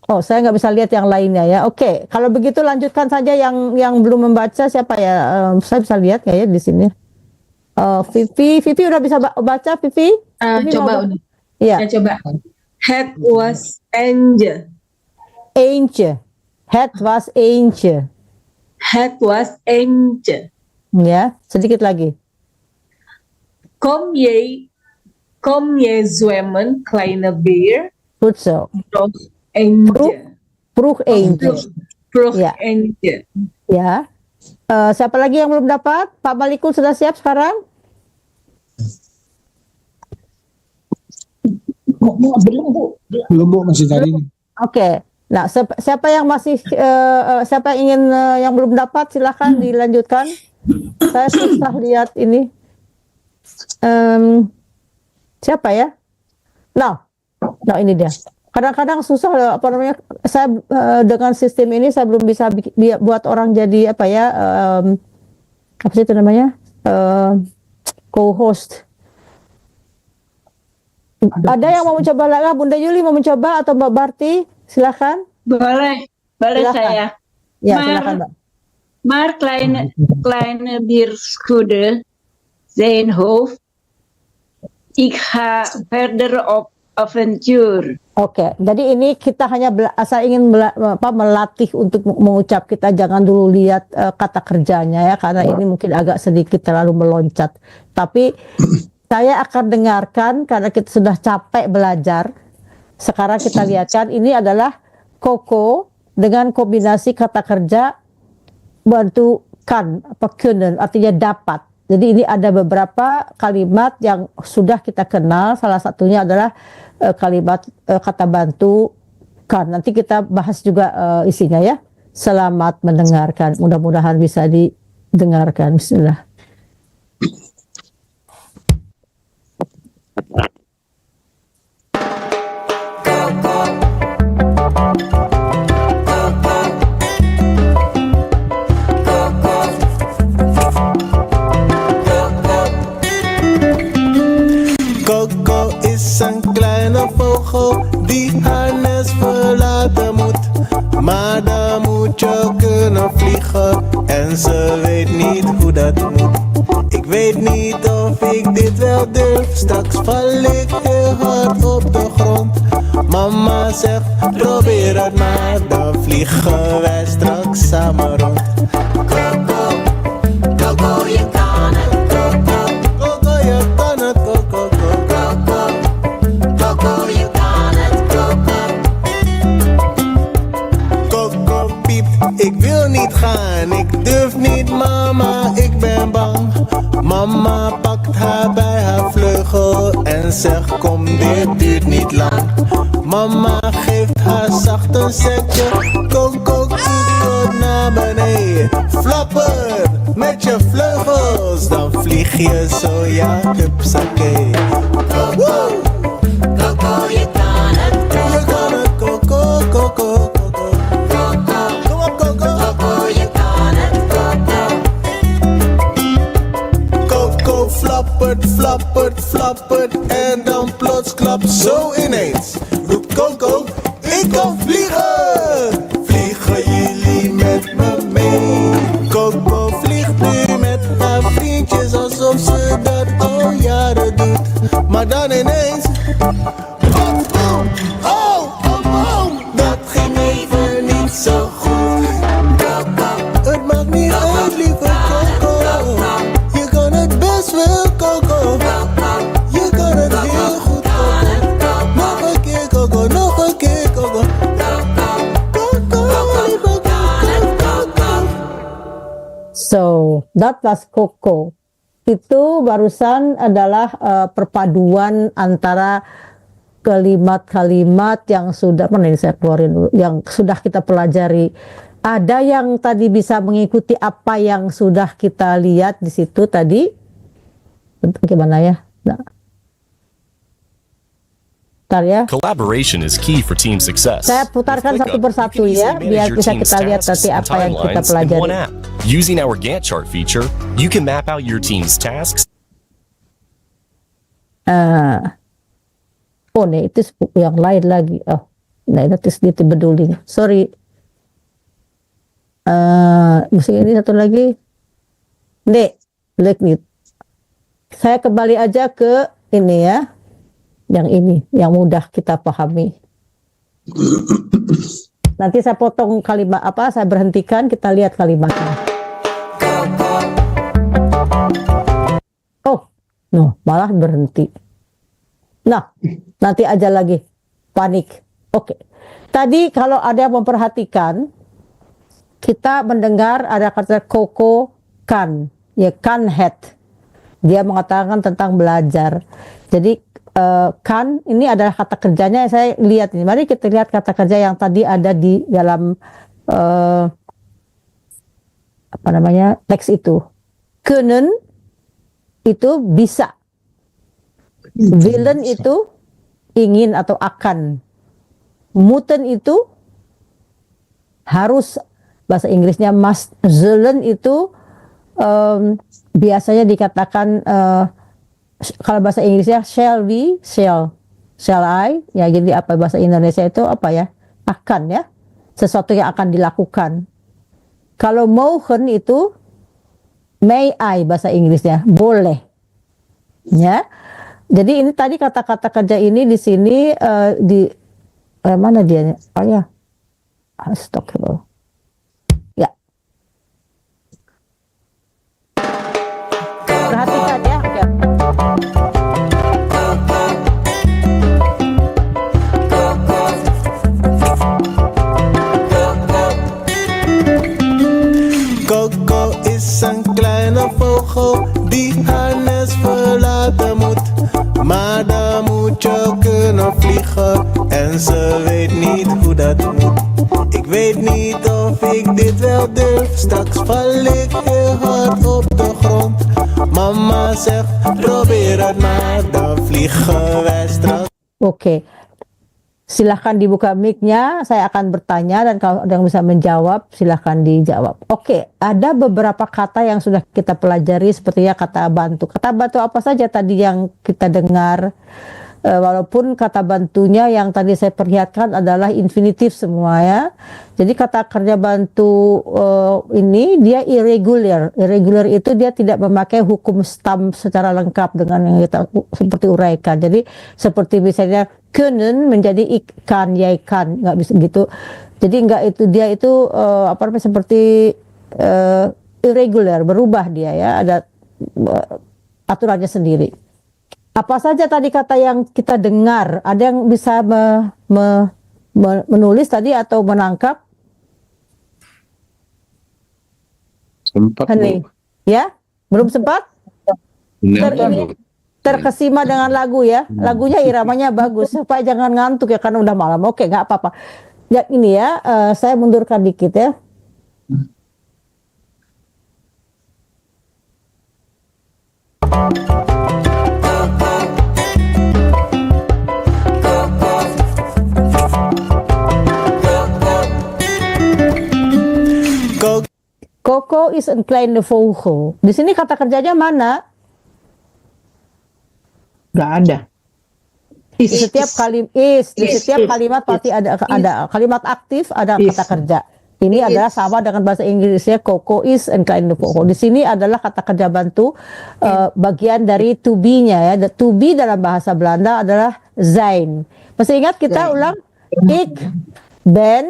Oh, saya nggak bisa lihat yang lainnya ya. Oke, kalau begitu lanjutkan saja yang belum membaca siapa ya? Saya bisa lihat kayaknya di sini. Vivi udah bisa baca Vivi? Vivi Coba mau... Ya. coba. Het was eentje. Eentje. Het was eentje. Het was eentje. Ya, sedikit lagi. Kom je zwemmen, kleine beer? Goed zo. Vroeg eentje. Vroeg eentje. Vroeg Ya. eentje. Ya. Siapa lagi yang belum dapat? Pak Malikul sudah siap sekarang? Belum Bu. Belum Bu, masih cari. Oke. Nah, siapa yang masih siapa yang ingin yang belum dapat silahkan dilanjutkan. Saya susah lihat ini. Siapa ya? Nah, ini dia. Kadang-kadang susah apa namanya? Saya dengan sistem ini saya belum bisa buat orang jadi apa ya? Apa sih itu namanya? Co-host. Ada yang mau mencoba lagi? Bunda Yuli mau mencoba atau Mbak Barti? Silakan. Boleh Silakan. saya. Ya, Maar- silakan Mbak. Maar kleine bierschudden zijn hoofd. Ik ga verder op avontuur. Oke, jadi ini kita hanya saya ingin melatih untuk mengucap. Kita jangan dulu lihat kata kerjanya ya, karena ini mungkin agak sedikit terlalu meloncat. Tapi saya akan dengarkan karena kita sudah capek belajar. Sekarang kita lihatkan ini adalah koko dengan kombinasi kata kerja bantu kan, apa kunnen, artinya dapat. Jadi ini ada beberapa kalimat yang sudah kita kenal. Salah satunya adalah kalimat kata bantu kan. Nanti kita bahas juga isinya ya. Selamat mendengarkan. Mudah-mudahan bisa didengarkan. Bismillah. Coco is een kleine vogel die haar nest verlaten moet. Maar dan moet je kunnen vliegen en ze weet niet hoe dat moet. Ik weet niet of ik dit wel durf, straks val ik heel hard op de grond. Mama zegt probeer het maar, dan vliegen wij straks samen rond. Coco, Coco je kan het. Coco, Coco je kan het. Coco, Coco, Coco je kan het. Coco, Coco piept, ik wil niet gaan, ik durf niet mama, ik ben bang. Mama pakt haar bij haar vleugel en zegt kom dit duurt niet lang. Mama geeft haar zacht een zetje, Coco kiekert naar beneden. Flapper met je vleugels, dan vlieg je zo ja hupsakee. Coco, Coco je kan het. Je kan het Coco, Coco, Coco. Kom op Coco, Coco je kan het. Coco flappert, flappert, flappert en dan plots klapt zo ineens. Roept Coco, ik kan vliegen! Vliegen jullie met me mee? Coco vliegt nu met haar vriendjes alsof ze dat al jaren doet. Maar dan ineens, boom, oh, oh, oh, dat ging even niet zo goed. Het maakt niet uit, lieve Coco. Je kan het best wel, Coco. Je kan het heel goed, Coco. Nog een keer, Coco, nog een keer, Coco. Coco, lieve Coco. So, that was Coco. Itu barusan adalah perpaduan antara kalimat-kalimat yang sudah, mana ini saya keluarin dulu, yang sudah kita pelajari. Ada yang tadi bisa mengikuti apa yang sudah kita lihat di situ tadi. Gimana ya? Nah. Bentar ya. Collaboration is key for team success. Saya putarkan With satu ClickUp, persatu you can ya, easily biar manage your bisa team's kita lihat tasks nanti and apa yang kita timelines in pelajari. one app. Using our Gantt chart feature, you can map out your team's tasks. Oh, nih itu yang lain lagi. Oh, nah itu sedikit peduli. Sorry. Mesti ini satu lagi. Nih, nih. Saya kembali aja ke ini ya. Yang ini, yang mudah kita pahami. Nanti saya potong kalimat apa, saya berhentikan, kita lihat kalimatnya. Oh, no, malah berhenti. Nah, nanti aja lagi. Panik. Oke. Tadi kalau ada yang memperhatikan, kita mendengar ada kata Coco kan. Ya, kan het. Dia mengatakan tentang belajar. Jadi kan ini adalah kata kerjanya. Saya lihat ini. Mari kita lihat kata kerja yang tadi ada di dalam teks itu. Können itu bisa. Willen itu ingin atau akan. Muten itu harus, bahasa Inggrisnya must. Sollen itu biasanya dikatakan kalau bahasa Inggrisnya shall we, shall I, ya. Jadi apa bahasa Indonesia itu apa ya? Akan, ya, sesuatu yang akan dilakukan. Kalau mogen itu may I, bahasa Inggrisnya boleh, ya. Jadi ini tadi kata-kata kerja ini di sini di mana dia? Oh ya, astagfirullah. Ya. Perhatikan ya. Oke. Coco is een kleine vogel die haar nest verlaten moet. Maar dan moet je kunnen vliegen en ze weet niet hoe dat moet. Ik weet niet of ik dit wel durf, straks val ik heel hard op de grond. Mama zegt probeer het maar, dan vliegen wij straks. Oke. Silahkan dibuka mic-nya, saya akan bertanya dan kalau ada yang bisa menjawab silahkan dijawab. Oke, ada beberapa kata yang sudah kita pelajari sepertinya kata bantu. Kata bantu apa saja tadi yang kita dengar? Walaupun kata bantunya yang tadi saya perlihatkan adalah infinitif semua, ya. Jadi kata kerja bantu ini dia irregular. Irregular itu dia tidak memakai hukum stam secara lengkap dengan yang kita seperti uraikan. Jadi seperti misalnya können menjadi ikan, yaikan, nggak bisa gitu. Jadi nggak itu, dia itu seperti irregular, berubah dia, ya, ada aturannya sendiri. Apa saja tadi kata yang kita dengar? Ada yang bisa menulis tadi atau menangkap? Sempat, Hani, ya? Belum sempat? Terkesima dengan lagu, ya. Lagunya iramanya bagus, supaya jangan ngantuk ya karena udah malam. Oke, nggak apa-apa. Ya, ini ya, saya mundurkan dikit ya. Coco is een kleine vogel. Di sini kata kerjanya mana? Nggak ada. Di setiap kalimat pasti ada kalimat aktif, ada kata kerja. Ini adalah sama dengan bahasa Inggrisnya Coco is een kleine vogel. Di sini adalah kata kerja bantu bagian dari to be-nya, ya. The to be dalam bahasa Belanda adalah zijn. Masih ingat kita ulang? Ik ben,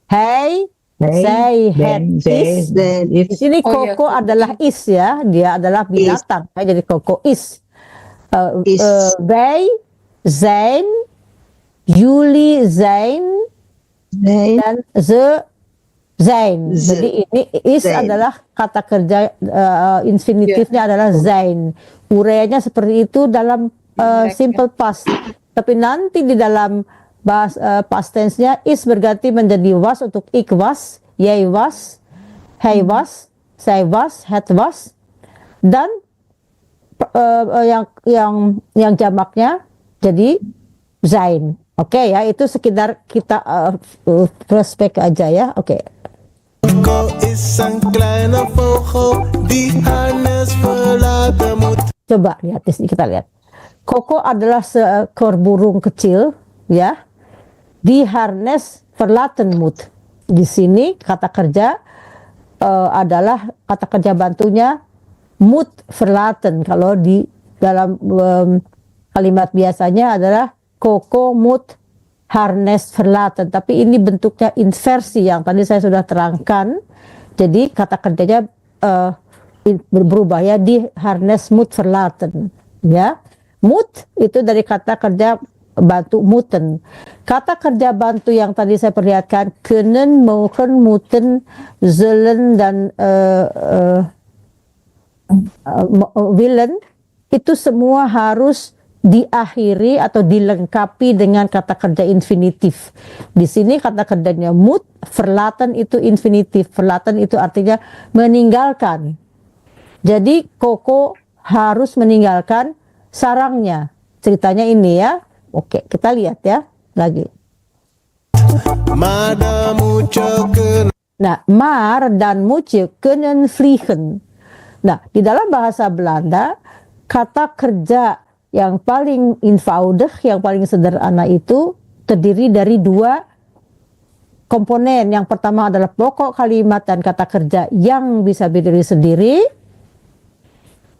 hij, zij, het is. Di sini Coco adalah is, ya. Dia adalah binatang, ya. Jadi Coco is. Wij zijn, jullie zijn, dan ze zijn. Jadi ini is adalah kata kerja infinitifnya adalah zijn. Uraiannya seperti itu dalam simple past. Tapi nanti di dalam past tense-nya is berganti menjadi was untuk ik was, jij was, hij was, zij was, het was, dan yang jamaknya jadi zijn. Oke, ya, itu sekedar kita flashback aja, ya. Oke. Coco is een kleine vogel die haar nest verlaten moet. Coba lihat, kita lihat. Coco adalah seekor burung kecil, ya. Di harness verlaten moet. Di sini kata kerja adalah kata kerja bantunya moet verlaten. Kalau di dalam kalimat biasanya adalah Coco moet harness verlaten. Tapi ini bentuknya inversi yang tadi saya sudah terangkan. Jadi kata kerjanya berubah, ya, di harness moet verlaten, ya. Moet itu dari kata kerja bantu moeten. Kata kerja bantu yang tadi saya perlihatkan kunnen, mogen, moeten, zullen, dan willen, itu semua harus diakhiri atau dilengkapi dengan kata kerja infinitif. Di sini kata kerjanya moet, verlaten itu infinitif. Verlaten itu artinya meninggalkan. Jadi Koko harus meninggalkan sarangnya. Ceritanya ini ya. Oke, kita lihat ya lagi. Nah, maar dan Moetje kunnen vliegen. Nah, di dalam bahasa Belanda, kata kerja yang paling eenvoudig, yang paling sederhana itu terdiri dari dua komponen. Yang pertama adalah pokok kalimat dan kata kerja yang bisa berdiri sendiri.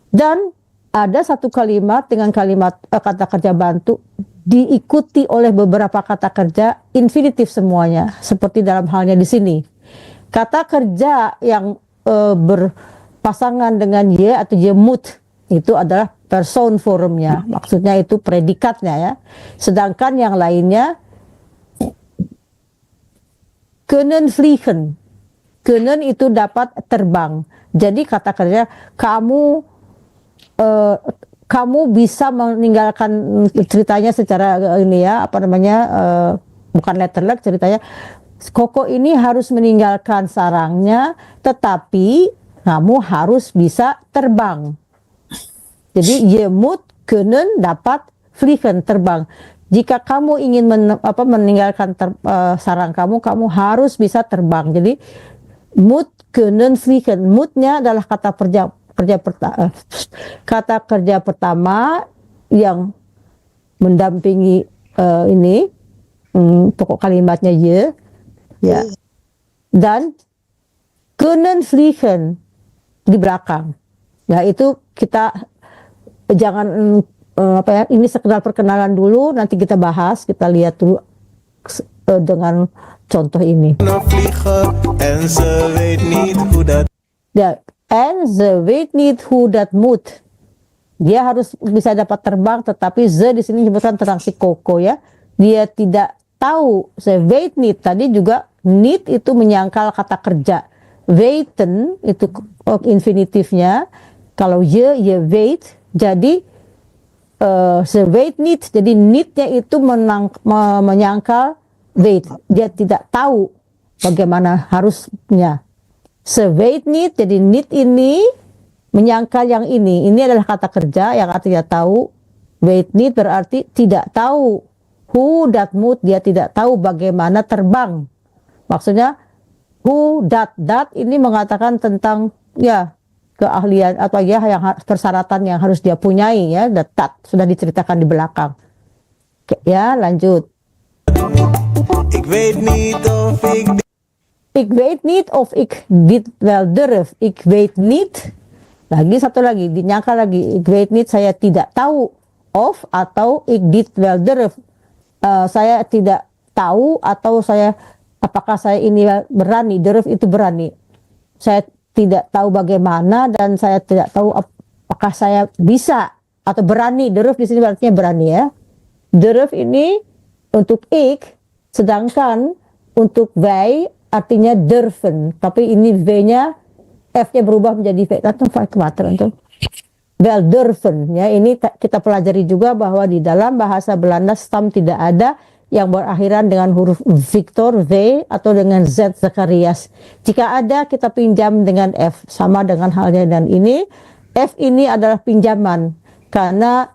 Dan ada satu kalimat dengan kalimat kata kerja bantu diikuti oleh beberapa kata kerja infinitif semuanya. Seperti dalam halnya di sini. Kata kerja yang berpasangan dengan ye atau je moet itu adalah person formnya, maksudnya itu predikatnya ya. Sedangkan yang lainnya kunnen vliegen. Kunnen itu dapat terbang. Jadi kata kerja kamu bisa meninggalkan, ceritanya secara ini ya, apa namanya, bukan letterlek ceritanya. Koko ini harus meninggalkan sarangnya, tetapi kamu harus bisa terbang. Jadi je moet kunnen dapat vliegen, terbang. Jika kamu ingin meninggalkan sarang kamu harus bisa terbang. Jadi moet kunnen vliegen. Moetnya adalah kata kerja pertama yang mendampingi ini pokok kalimatnya je, ya. Dan kunnen vliegen di belakang. Ya, itu kita jangan ini sekedar perkenalan dulu, nanti kita bahas, kita lihat dulu dengan contoh ini. Ya, and ze weet niet hoe dat moet. Dia harus bisa dapat terbang, tetapi ze di sini disebutkan tentang si Koko ya. Dia tidak tahu. Ze weet niet tadi juga niet itu menyangkal kata kerja. Weten itu infinitifnya. Kalau je weet. Jadi ze weet niet, jadi niet-nya itu menyangkal weet. Dia tidak tahu bagaimana harusnya. Ze weet niet, jadi niet ini menyangkal yang ini. Ini adalah kata kerja yang artinya tahu. Weet niet berarti tidak tahu. Hoe dat moet, dia tidak tahu bagaimana terbang. Maksudnya hoe dat ini mengatakan tentang ya keahlian atau ya yang persyaratan yang harus dia punyai ya, dat sudah diceritakan di belakang. Oke, ya lanjut. Ik weet niet of ik dit wel durf. Ik weet niet. Lagi satu lagi dinyangka lagi. Ik weet niet, saya tidak tahu. Of atau ik dit wel durf. Saya tidak tahu atau apakah saya ini berani. Durf itu berani. Saya tidak tahu bagaimana dan saya tidak tahu apakah saya bisa atau berani. Durf di sini artinya berani ya. Durf ini untuk ik, sedangkan untuk wij artinya durven. Tapi ini v-nya, f-nya berubah menjadi v. Atau wel durven ya. Ini kita pelajari juga bahwa di dalam bahasa Belanda stam tidak ada yang berakhiran dengan huruf Victor, V, atau dengan Z, Zakarias. Jika ada, kita pinjam dengan F. Sama dengan halnya dan ini. F ini adalah pinjaman. Karena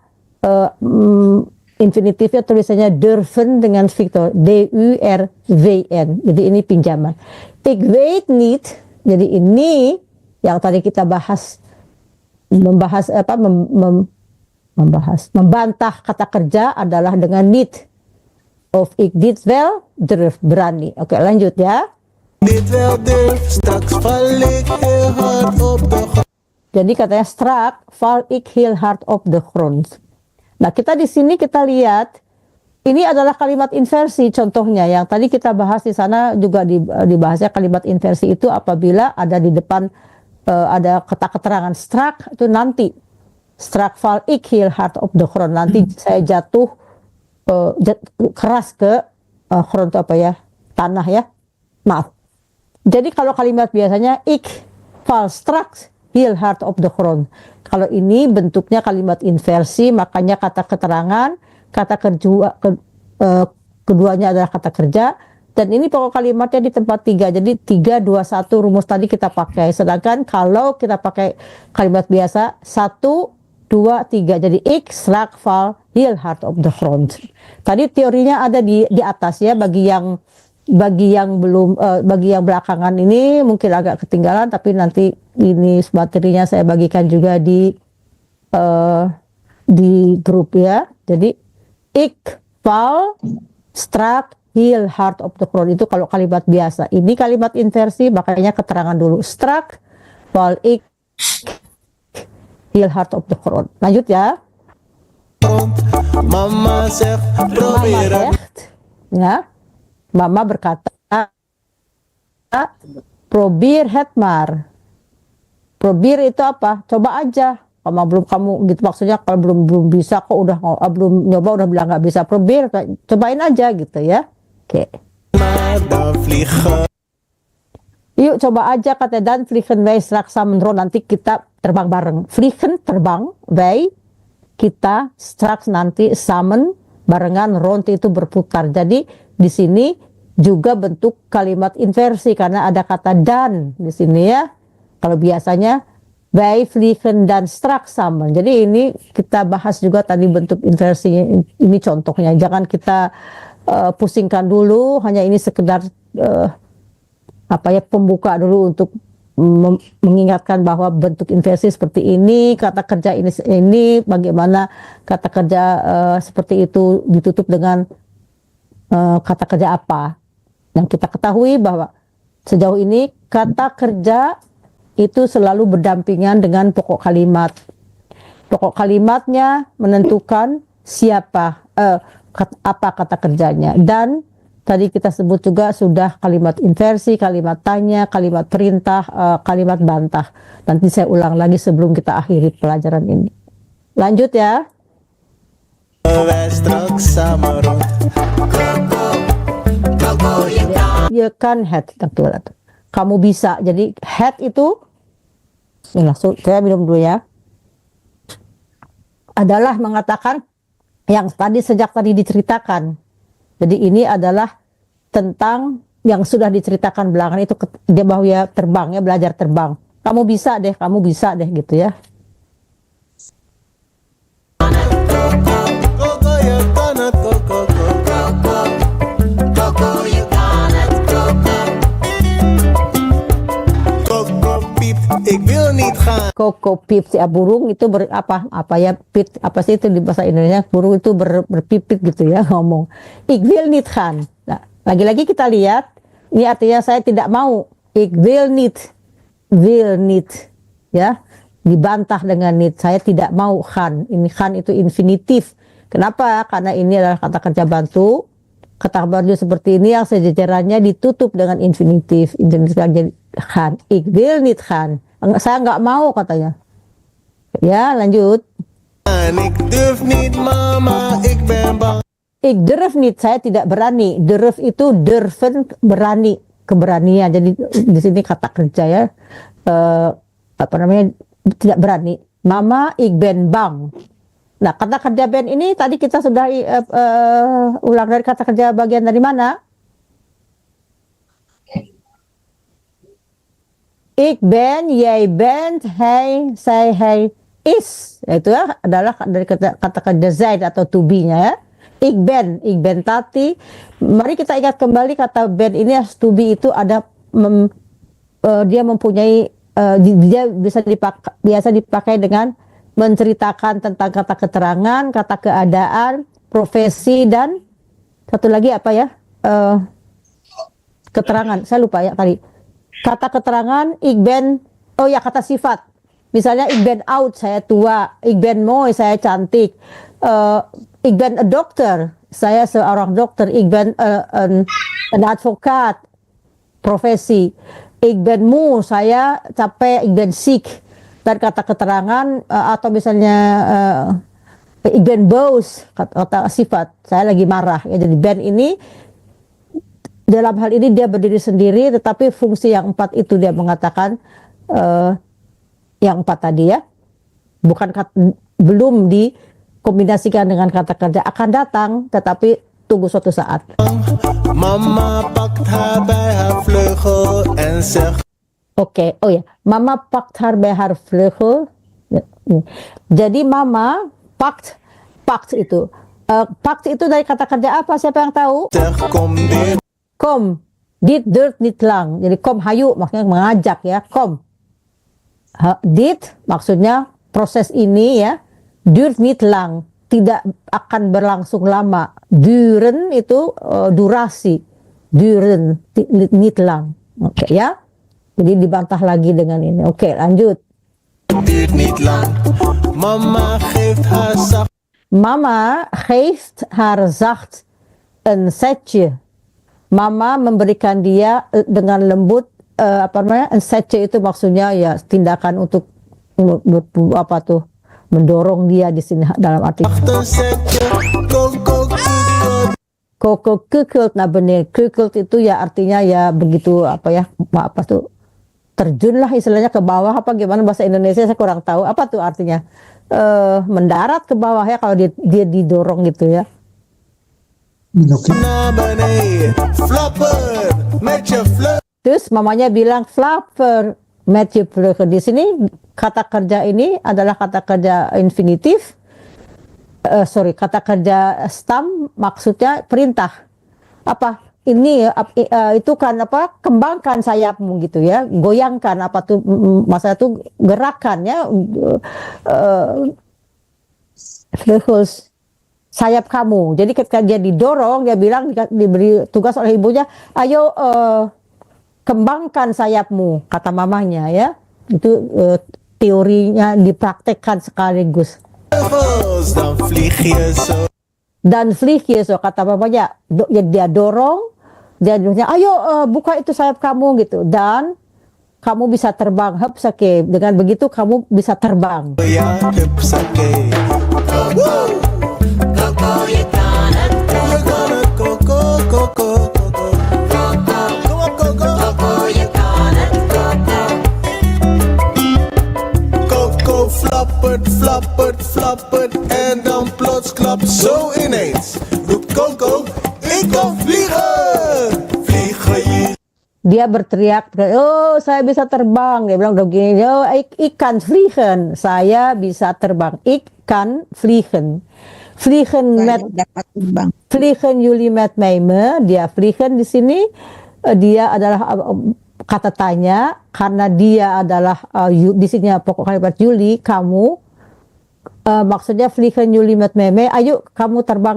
infinitifnya tulisannya durven dengan Victor. D-U-R-V-N. Jadi ini pinjaman. Ik weet niet. Jadi ini yang tadi kita bahas. Membantah kata kerja adalah dengan niet. Of ik dit wel durf, berani. Oke, lanjut ya. Jadi katanya strak val ik heel hard op de grond. Nah, kita di sini kita lihat ini adalah kalimat inversi contohnya yang tadi kita bahas di sana juga dibahasnya kalimat inversi itu apabila ada di depan ada kata keterangan strak itu nanti strak val ik heel hard op de grond, nanti saya jatuh keras ke grond apa ya, tanah ya, maaf. Jadi kalau kalimat biasanya ik val straks heel heart of the grond. Kalau ini bentuknya kalimat inversi, makanya kata keterangan, kata kerja, keduanya adalah kata kerja. Dan ini pokok kalimatnya di tempat 3. Jadi 3, 2, 1 rumus tadi kita pakai. Sedangkan kalau kita pakai kalimat biasa 1, 2, 3. Jadi ik strak val heel hard op de grond. Tadi teorinya ada di atas ya, bagi yang belum bagi yang belakangan ini mungkin agak ketinggalan, tapi nanti ini materinya saya bagikan juga di grup ya. Jadi ik val strak heel hard op de grond itu kalau kalimat biasa. Ini kalimat inversi, makanya keterangan dulu. Strak val ik heel hard op de grond. Lanjut ya. Mama zegt, probeer het. Ya. Mama berkata, probeer het maar. Probeer itu apa? Coba aja. Kamu gitu maksudnya, kalau belum bisa kok udah belum nyoba udah bilang nggak bisa. Probeer, cobain aja gitu ya. Oke. Yuk coba aja kata dan vliegen wij straks samen rond, nanti kita terbang bareng. Vliegen terbang, wij kita straks nanti samen barengan, rond itu berputar. Jadi di sini juga bentuk kalimat inversi karena ada kata dan di sini ya. Kalau biasanya wij vliegen dan straks samen. Jadi ini kita bahas juga tadi bentuk inversinya. Ini contohnya. Jangan kita pusingkan dulu. Hanya ini sekedar pembuka dulu untuk mengingatkan bahwa bentuk inversi seperti ini, kata kerja ini bagaimana kata kerja seperti itu ditutup dengan kata kerja apa. Yang kita ketahui bahwa sejauh ini kata kerja itu selalu berdampingan dengan pokok kalimat. Pokok kalimatnya menentukan siapa, apa kata kerjanya. Dan tadi kita sebut juga sudah kalimat inversi, kalimat tanya, kalimat perintah, kalimat bantah. Nanti saya ulang lagi sebelum kita akhiri pelajaran ini. Lanjut ya. Ya kan het, kamu bisa. Jadi het itu, ini langsung saya minum dulu ya. Adalah mengatakan yang sejak tadi diceritakan. Jadi ini adalah tentang yang sudah diceritakan belakangan itu, dia bahwa ya terbang ya, belajar terbang. Kamu bisa deh gitu ya. Koko pip ya, burung itu apa ya, pit apa sih itu di bahasa Indonesia, burung itu berpipit gitu ya ngomong. Ik wil niet gaan. Nah, lagi-lagi kita lihat ini artinya saya tidak mau. Ik wil niet ya, dibantah dengan niet. Saya tidak mau gaan. Ini gaan itu infinitif. Kenapa? Karena ini adalah kata kerja bantu. Kata bantu seperti ini yang sejajarannya ditutup dengan infinitif. Infinitif jadi gaan. Ik wil niet gaan. Saya nggak mau katanya. Ya, lanjut. Ik durf niet, mama, ik ben bang. Ik durf niet, saya tidak berani. Durf itu durven, berani, keberanian. Jadi di sini kata kerja ya, tidak berani. Mama, ik ben bang. Nah, kata kerja ben ini tadi kita sudah ulang dari kata kerja bagian dari mana? Ik ben, jij bent, hij, zij, hij is. Itu ya adalah dari kata kerja zijn atau to be-nya ya. Ik ben tati. Mari kita ingat kembali kata ben ini as to be itu ada dia mempunyai dia biasa dipakai dengan menceritakan tentang kata keterangan, kata keadaan, profesi, dan satu lagi apa ya? Keterangan. Saya lupa ya tadi. Kata keterangan, ik ben, oh ya kata sifat. Misalnya ik ben oud, saya tua. Ik ben mooi, saya cantik. Ik ben a dokter, saya seorang dokter. Ik ben een advocaat, profesi. Ik ben moe, saya capek. Ik ben ziek. Dan kata keterangan atau misalnya ik ben boos, kata sifat. Saya lagi marah. Ya, jadi ben ini dalam hal ini dia berdiri sendiri, tetapi fungsi yang 4 itu dia mengatakan yang 4 tadi ya. Bukan belum dikombinasikan dengan kata kerja akan datang, tetapi tunggu suatu saat. Mama pakt haar bij haar vleugel en zegt Oke, oh ya, mama pakt haar bij haar vleugel. Jadi mama pakt itu. Pakt itu dari kata kerja apa? Siapa yang tahu? kom dit. Kom, dit durt niet lang. Jadi kom hayu maksudnya mengajak ya, kom. Dit maksudnya proses ini ya, durt niet lang, tidak akan berlangsung lama. Duren itu durasi, duren niet lang. Oke ya. Jadi dibantah lagi dengan ini. Oke, lanjut. Duurt niet lang. Mama geeft haar zacht. Mama geeft haar zacht een setje. Mama memberikan dia dengan lembut een setje itu maksudnya ya tindakan untuk mendorong dia di sini dalam arti. Koko kukelt naar beneden. Kukelt itu ya artinya ya begitu terjunlah istilahnya ke bawah, apa gimana bahasa Indonesia saya kurang tahu apa tuh artinya. Mendarat ke bawah ya kalau dia didorong gitu ya. Terus mamanya bilang flapper met je vleugel. Di sini kata kerja ini adalah kata kerja infinitif. Kata kerja stam maksudnya perintah. Apa? Ini itu kan apa? Kembangkan sayapmu gitu ya. Goyangkan apa tuh masa itu gerakannya vleugels sayap kamu. Jadi ketika dia didorong, dia bilang diberi tugas oleh ibunya, ayo kembangkan sayapmu, kata mamanya ya. Itu teorinya dipraktekkan sekaligus. Dan vlieg je zo, kata mamanya, dia dorong, dia bilang, ayo buka itu sayap kamu gitu, dan kamu bisa terbang, hupsake. Dengan begitu kamu bisa terbang. Flappert en dan plotsklap zo ineens roept Coco, ik kan vliegen. Vliegen jullie. Dia berteriak, oh saya bisa terbang. Dia bilang begini, oh ik kan vliegen. Saya bisa terbang. Ik kan vliegen. Vliegen jullie met mij mee. Dia vliegen di sini dia adalah kata tanya karena dia adalah di sini pokok kalimat Yuli, kamu. Maksudnya vliegen jullie met mij mee, ayo kamu terbang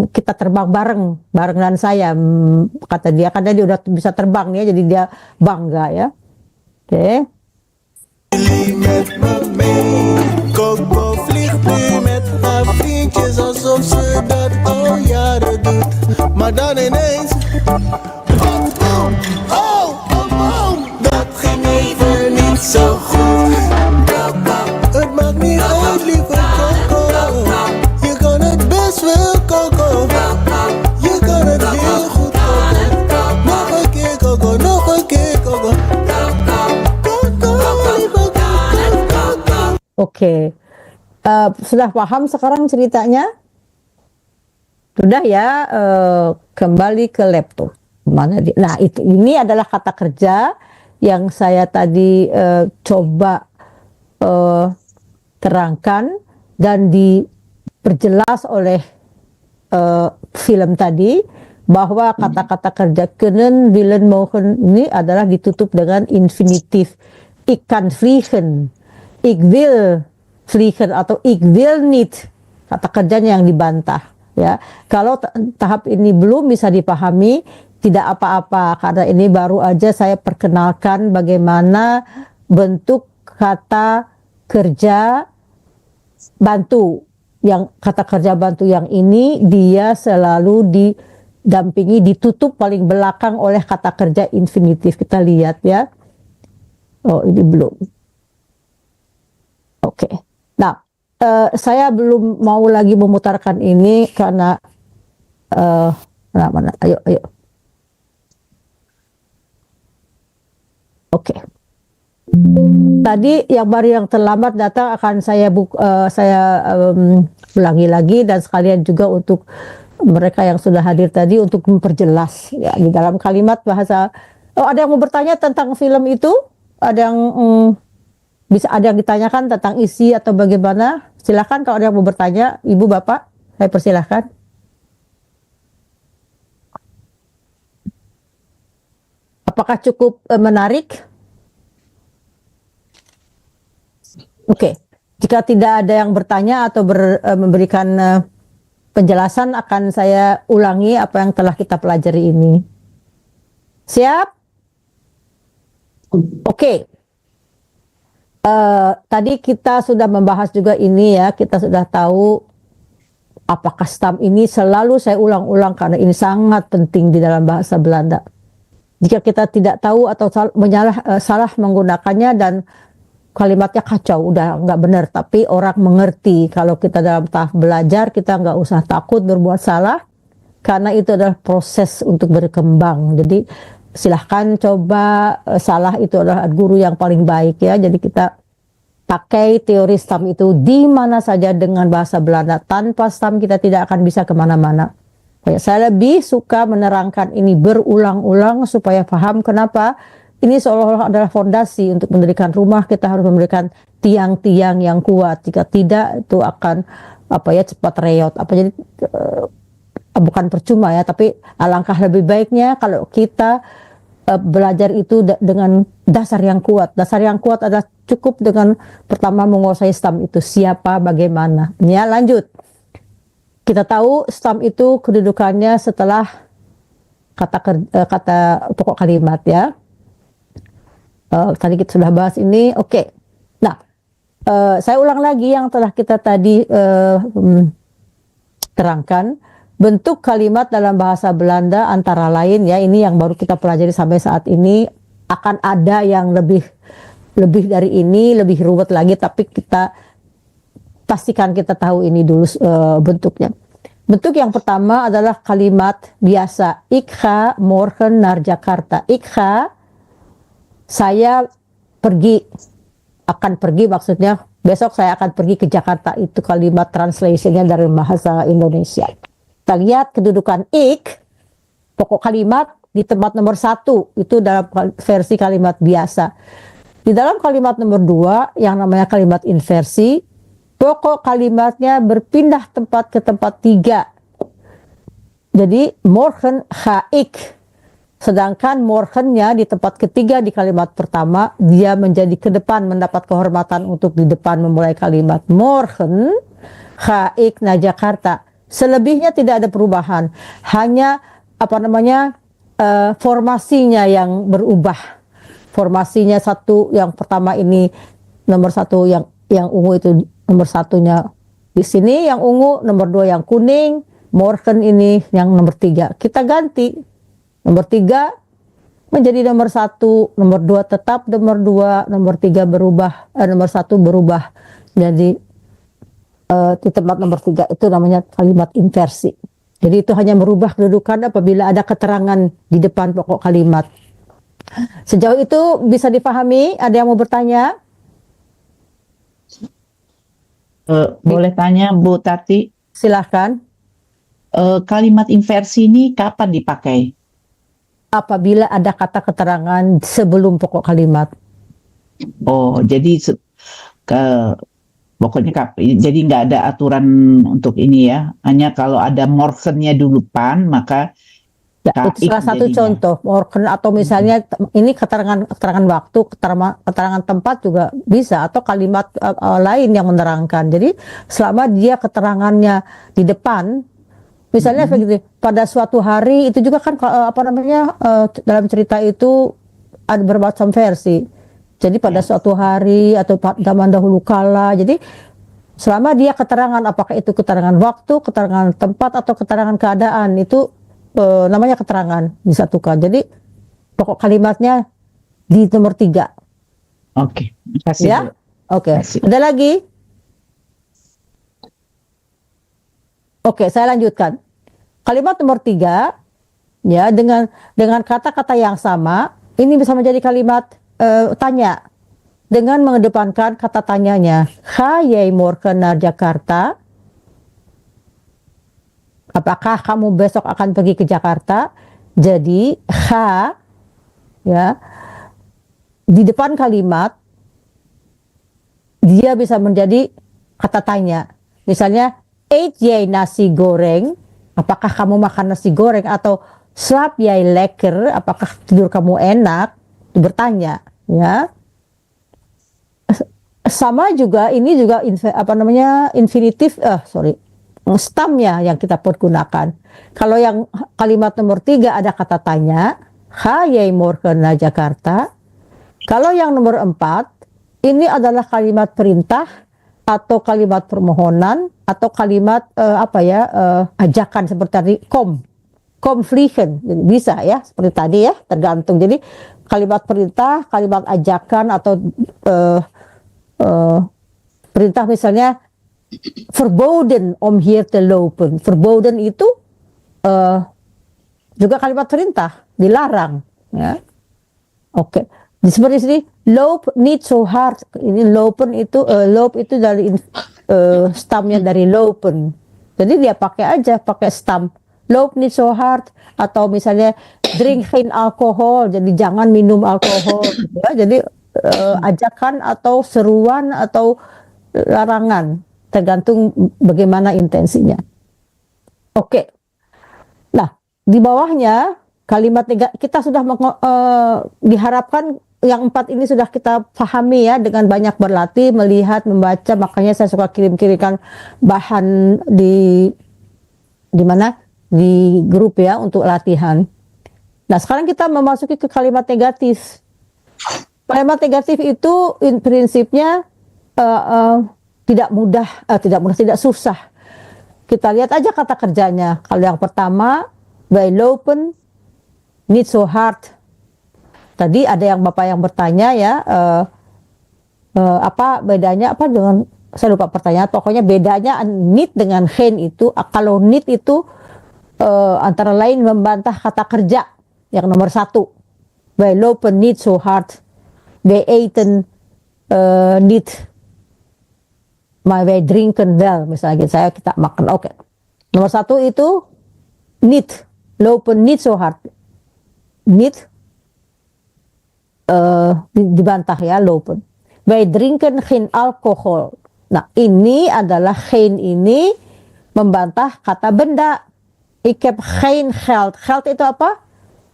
kita terbang bareng dengan saya, kata dia, karena dia udah bisa terbang nih, jadi dia bangga ya. Oke. Jullie met me mee. Coco vliegt nu met haar vriendjes alsof ze dat al jaren doet. Maar dan ineens, boom, boom, oh, oh, boom. Dat ging even niet zo goed. Het maakt niet uit, lieve Coco. Je kan het best wel, Coco. Je kan het heel goed, Coco. Nog een keer, Coco, nog een keer, Coco. Oke. Sudah paham sekarang ceritanya? Sudah ya, kembali ke laptop. Mana dia? Nah, ini adalah kata kerja yang saya tadi coba terangkan dan diperjelas oleh film tadi, bahwa kata-kata kerja kunnen, willen, mogen ini adalah ditutup dengan infinitif. Ik kan vliegen, ik wil vliegen, atau ik wil niet. Kata kerjanya yang dibantah ya. Kalau tahap ini belum bisa dipahami, tidak apa-apa, karena ini baru aja saya perkenalkan bagaimana bentuk kata kerja bantu. Yang kata kerja bantu yang ini dia selalu didampingi, ditutup paling belakang oleh kata kerja infinitif. Kita lihat ya. Oh, ini belum. Oke. Nah, saya belum mau lagi memutarkan ini karena mana? Ayo. Oke. Tadi yang baru yang terlambat datang akan saya ulangi lagi, dan sekalian juga untuk mereka yang sudah hadir tadi untuk memperjelas ya di dalam kalimat bahasa. Oh, ada yang mau bertanya tentang film itu? Ada yang ada yang ditanyakan tentang isi atau bagaimana? Silakan kalau ada yang mau bertanya, Ibu Bapak, saya persilahkan. Apakah cukup menarik? Oke, jika tidak ada yang bertanya atau memberikan penjelasan, akan saya ulangi apa yang telah kita pelajari ini. Siap? Oke. Tadi kita sudah membahas juga ini ya, kita sudah tahu apakah stam ini, selalu saya ulang-ulang karena ini sangat penting di dalam bahasa Belanda. Jika kita tidak tahu atau salah menggunakannya dan kalimatnya kacau, udah nggak benar, tapi orang mengerti. Kalau kita dalam tahap belajar, kita nggak usah takut berbuat salah, karena itu adalah proses untuk berkembang. Jadi silahkan coba, salah itu adalah guru yang paling baik ya. Jadi kita pakai teori stam itu di mana saja dengan bahasa Belanda. Tanpa stam kita tidak akan bisa kemana-mana. Saya lebih suka menerangkan ini berulang-ulang supaya paham kenapa ini seolah-olah adalah fondasi. Untuk mendirikan rumah kita harus memberikan tiang-tiang yang kuat. Jika tidak, itu akan cepat reot. Jadi bukan percuma ya, tapi alangkah lebih baiknya kalau kita belajar itu dengan dasar yang kuat. Dasar yang kuat adalah cukup dengan pertama menguasai stam itu siapa, bagaimana. Ya, lanjut. Kita tahu stam itu kedudukannya setelah kata pokok kalimat ya. Tadi kita sudah bahas ini, oke. Nah, saya ulang lagi yang telah kita tadi terangkan. Bentuk kalimat dalam bahasa Belanda antara lain ya, ini yang baru kita pelajari sampai saat ini. Akan ada yang lebih dari ini, lebih ruwet lagi, tapi kita pastikan kita tahu ini dulu bentuknya. Bentuk yang pertama adalah kalimat biasa. Ik ga morgen naar Jakarta. Ik ga, saya akan pergi, maksudnya besok saya akan pergi ke Jakarta. Itu kalimat translationnya dari bahasa Indonesia. Kita lihat kedudukan ik, pokok kalimat di tempat nomor 1, itu dalam versi kalimat biasa. Di dalam kalimat nomor 2 yang namanya kalimat inversi, pokok kalimatnya berpindah tempat ke tempat 3. Jadi morgen ga ik. Sedangkan morgennya di tempat ketiga di kalimat pertama, dia menjadi ke depan, mendapat kehormatan untuk di depan memulai kalimat. Morgen ga ik naar Jakarta. Selebihnya tidak ada perubahan, hanya formasinya yang berubah. Formasinya satu, yang pertama ini nomor 1 yang ungu itu nomor 1-nya di sini yang ungu, nomor 2 yang kuning, morgen ini yang nomor 3. Kita ganti. Nomor 3 menjadi nomor 1, nomor 2 tetap nomor 2, nomor 3 berubah, nomor 1 berubah. Jadi di tempat nomor 3 itu namanya kalimat inversi. Jadi itu hanya merubah kedudukan apabila ada keterangan di depan pokok kalimat. Sejauh itu bisa dipahami? Ada yang mau bertanya? Boleh tanya Bu Tati? Silahkan. Kalimat inversi ini kapan dipakai? Apabila ada kata keterangan sebelum pokok kalimat. Oh, jadi pokoknya jadi nggak ada aturan untuk ini ya. Hanya kalau ada morgennya dulu depan, maka itu salah satu contoh morgen, atau misalnya ini keterangan waktu, keterangan tempat juga bisa, atau kalimat lain yang menerangkan. Jadi selama dia keterangannya di depan, misalnya begitu, pada suatu hari itu juga kan dalam cerita itu ada bermacam versi. Jadi pada suatu hari atau zaman dahulu kala. Jadi selama dia keterangan, apakah itu keterangan waktu, keterangan tempat, atau keterangan keadaan, itu namanya keterangan disatukan. Jadi pokok kalimatnya di nomor 3. Oke, kasih. Ya, oke. Ada lagi? Oke, saya lanjutkan. Kalimat nomor 3 ya, dengan kata-kata yang sama, ini bisa menjadi kalimat tanya. dengan mengedepankan kata tanyanya. Ga jij morgen naar Jakarta? Apakah kamu besok akan pergi ke Jakarta? Jadi ga, ya, di depan kalimat dia bisa menjadi kata tanya. Misalnya, eet jij nasi goreng? Apakah kamu makan nasi goreng? Atau slaap jij lekker? Apakah tidur kamu enak? Bertanya, ya. Sama juga ini juga infinitif, stamnya yang kita pergunakan. Kalau yang kalimat nomor 3 ada kata tanya, ga jij morgen naar Jakarta? Kalau yang nomor 4 ini adalah kalimat perintah atau kalimat permohonan atau kalimat ajakan seperti tadi kom vliegen. Jadi bisa ya seperti tadi ya, tergantung. Jadi kalimat perintah, kalimat ajakan atau perintah misalnya verboden om hier te lopen. Verboden itu juga kalimat perintah, dilarang, ya. Oke. Seperti sini, loop niet zo hard. Ini lopen itu loop itu dari stamnya dari lopen. Jadi dia pakai stam. Loop niet zo hard, atau misalnya drink geen alkohol, jadi jangan minum alkohol, gitu ya. Jadi ajakan atau seruan atau larangan, tergantung bagaimana intensinya. Oke. Nah, di bawahnya kalimat kita sudah diharapkan yang 4 ini sudah kita pahami ya, dengan banyak berlatih, melihat, membaca. Makanya saya suka kirim-kirimkan bahan di mana? Di grup ya, untuk latihan. Nah, sekarang kita memasuki ke kalimat negatif. Kalimat negatif itu prinsipnya tidak susah. Kita lihat aja kata kerjanya. Kalau yang pertama, wij lopen niet zo hard. Tadi ada yang Bapak yang bertanya ya, apa bedanya apa dengan, saya lupa pertanyaan, pokoknya bedanya niet dengan geen itu. Kalau niet itu antara lain membantah kata kerja yang nomor 1. Wij lopen niet zo hard. Wij eten niet, maar wij drinken wel. Misalnya kita makan. Oke. Nomor 1 itu niet, lopen niet zo hard. Niet dibantah ya, lopen. Wij drinken geen alcohol. Nah, ini adalah geen ini membantah kata benda. Ik heb geen geld. Geld itu apa?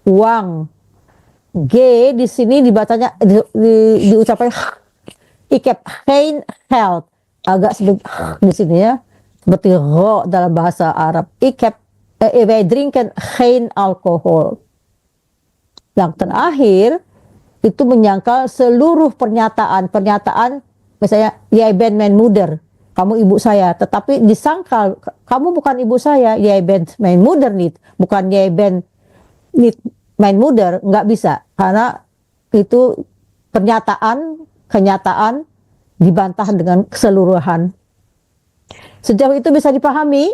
Uang. G di sini dibacanya diucapkan ik heb geen geld. Agak sedikit di sini ya. Seperti ro dalam bahasa Arab. Wij drinken geen alcohol. Yang terakhir itu menyangkal seluruh pernyataan misalnya jij bent mijn moeder, kamu ibu saya, tetapi disangkal kamu bukan ibu saya, jij bent mijn moeder niet, bukan jij bent niet mijn moeder, nggak bisa, karena itu kenyataan dibantah dengan keseluruhan. Sejauh itu bisa dipahami?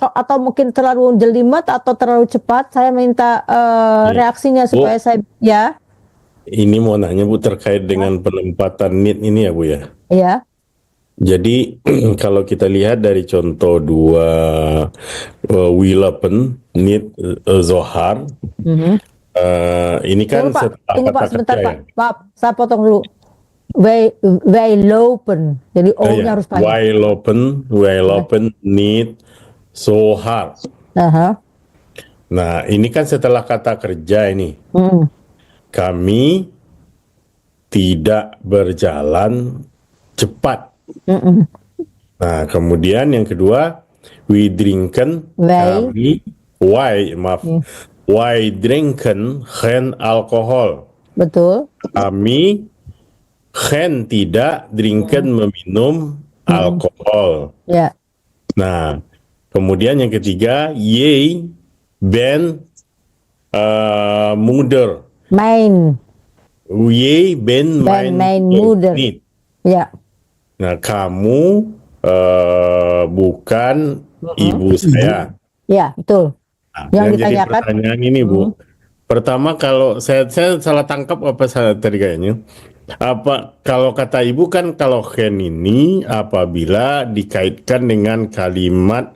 Atau mungkin terlalu jelimet atau terlalu cepat? Saya minta reaksinya supaya saya ya. Ini mau nanya Bu terkait dengan penempatan need ini ya Bu ya. Iya. Jadi kalau kita lihat dari contoh 2 we lopen need zohar. Ini kan setelah kata kerja ya. Maaf, saya potong dulu. Wij lopen. Jadi O-nya harus panjang. Wij lopen need so hard. Nah, ini kan setelah kata kerja ini. Kami tidak berjalan cepat. Nah, kemudian yang kedua, we drinken, wij drinken geen alcohol. Betul. Kami geen tidak, drinken meminum alkohol. Ya. Nah, kemudian yang ketiga, jij ben moeder. Jij ben mijn moeder. Niet. Ya. Nah, kamu bukan ibu saya. Ya, betul. Nah, yang jadi pertanyaan ini Bu, Pertama, kalau saya salah tangkap apa saya tadi kayaknya. Apa kalau kata ibu kan kalau hen ini apabila dikaitkan dengan kalimat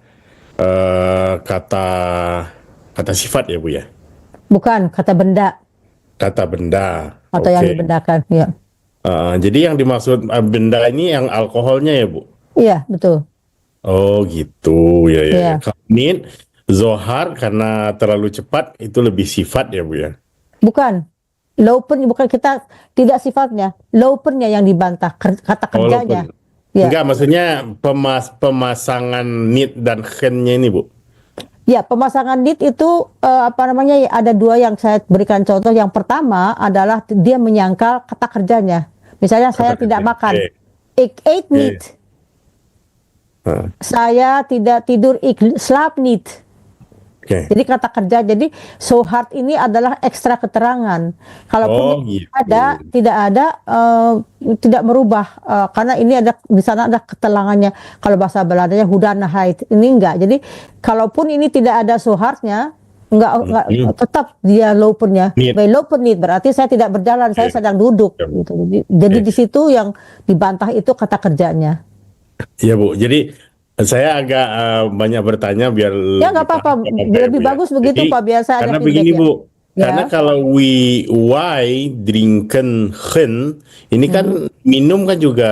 kata sifat ya Bu ya? Bukan kata benda Kata benda. atau yang Oke. dibendakan. Ya. Jadi yang dimaksud benda ini yang alkoholnya ya Bu? Iya, betul. Oh gitu ya ya. Iya. Kalau nit zohar karena terlalu cepat itu lebih sifat ya Bu ya? Bukan. Lopen bukan kita tidak sifatnya. Lopennya yang dibantah kata kerjanya. Walaupun Ya. enggak maksudnya pemasangan nit dan hen-nya ini Bu. Ya, pemasangan nit itu apa namanya? Ada dua yang saya berikan contoh. Yang pertama adalah dia menyangkal kata kerjanya. Misalnya saya tidak makan. Ik eet niet. Saya tidak tidur. Ik slaap niet. Jadi kata kerja. Jadi so hard ini adalah ekstra keterangan. Kalaupun gitu. tidak ada tidak merubah karena ini ada di sana ada keterangannya. Kalau bahasa Belandanya hudanheid. Ini enggak. Jadi kalaupun ini tidak ada so hardnya enggak tetap dia lopennya. By lopen niet berarti saya tidak berjalan, saya sedang duduk gitu. Jadi di situ yang dibantah itu kata kerjanya. Iya Bu, jadi saya agak banyak bertanya biar Ya nggak apa-apa, lebih bagus begitu Pak, biasa ada karena begini feedback ya. Bu, Ya. karena kalau why drinken hen ini kan minum kan juga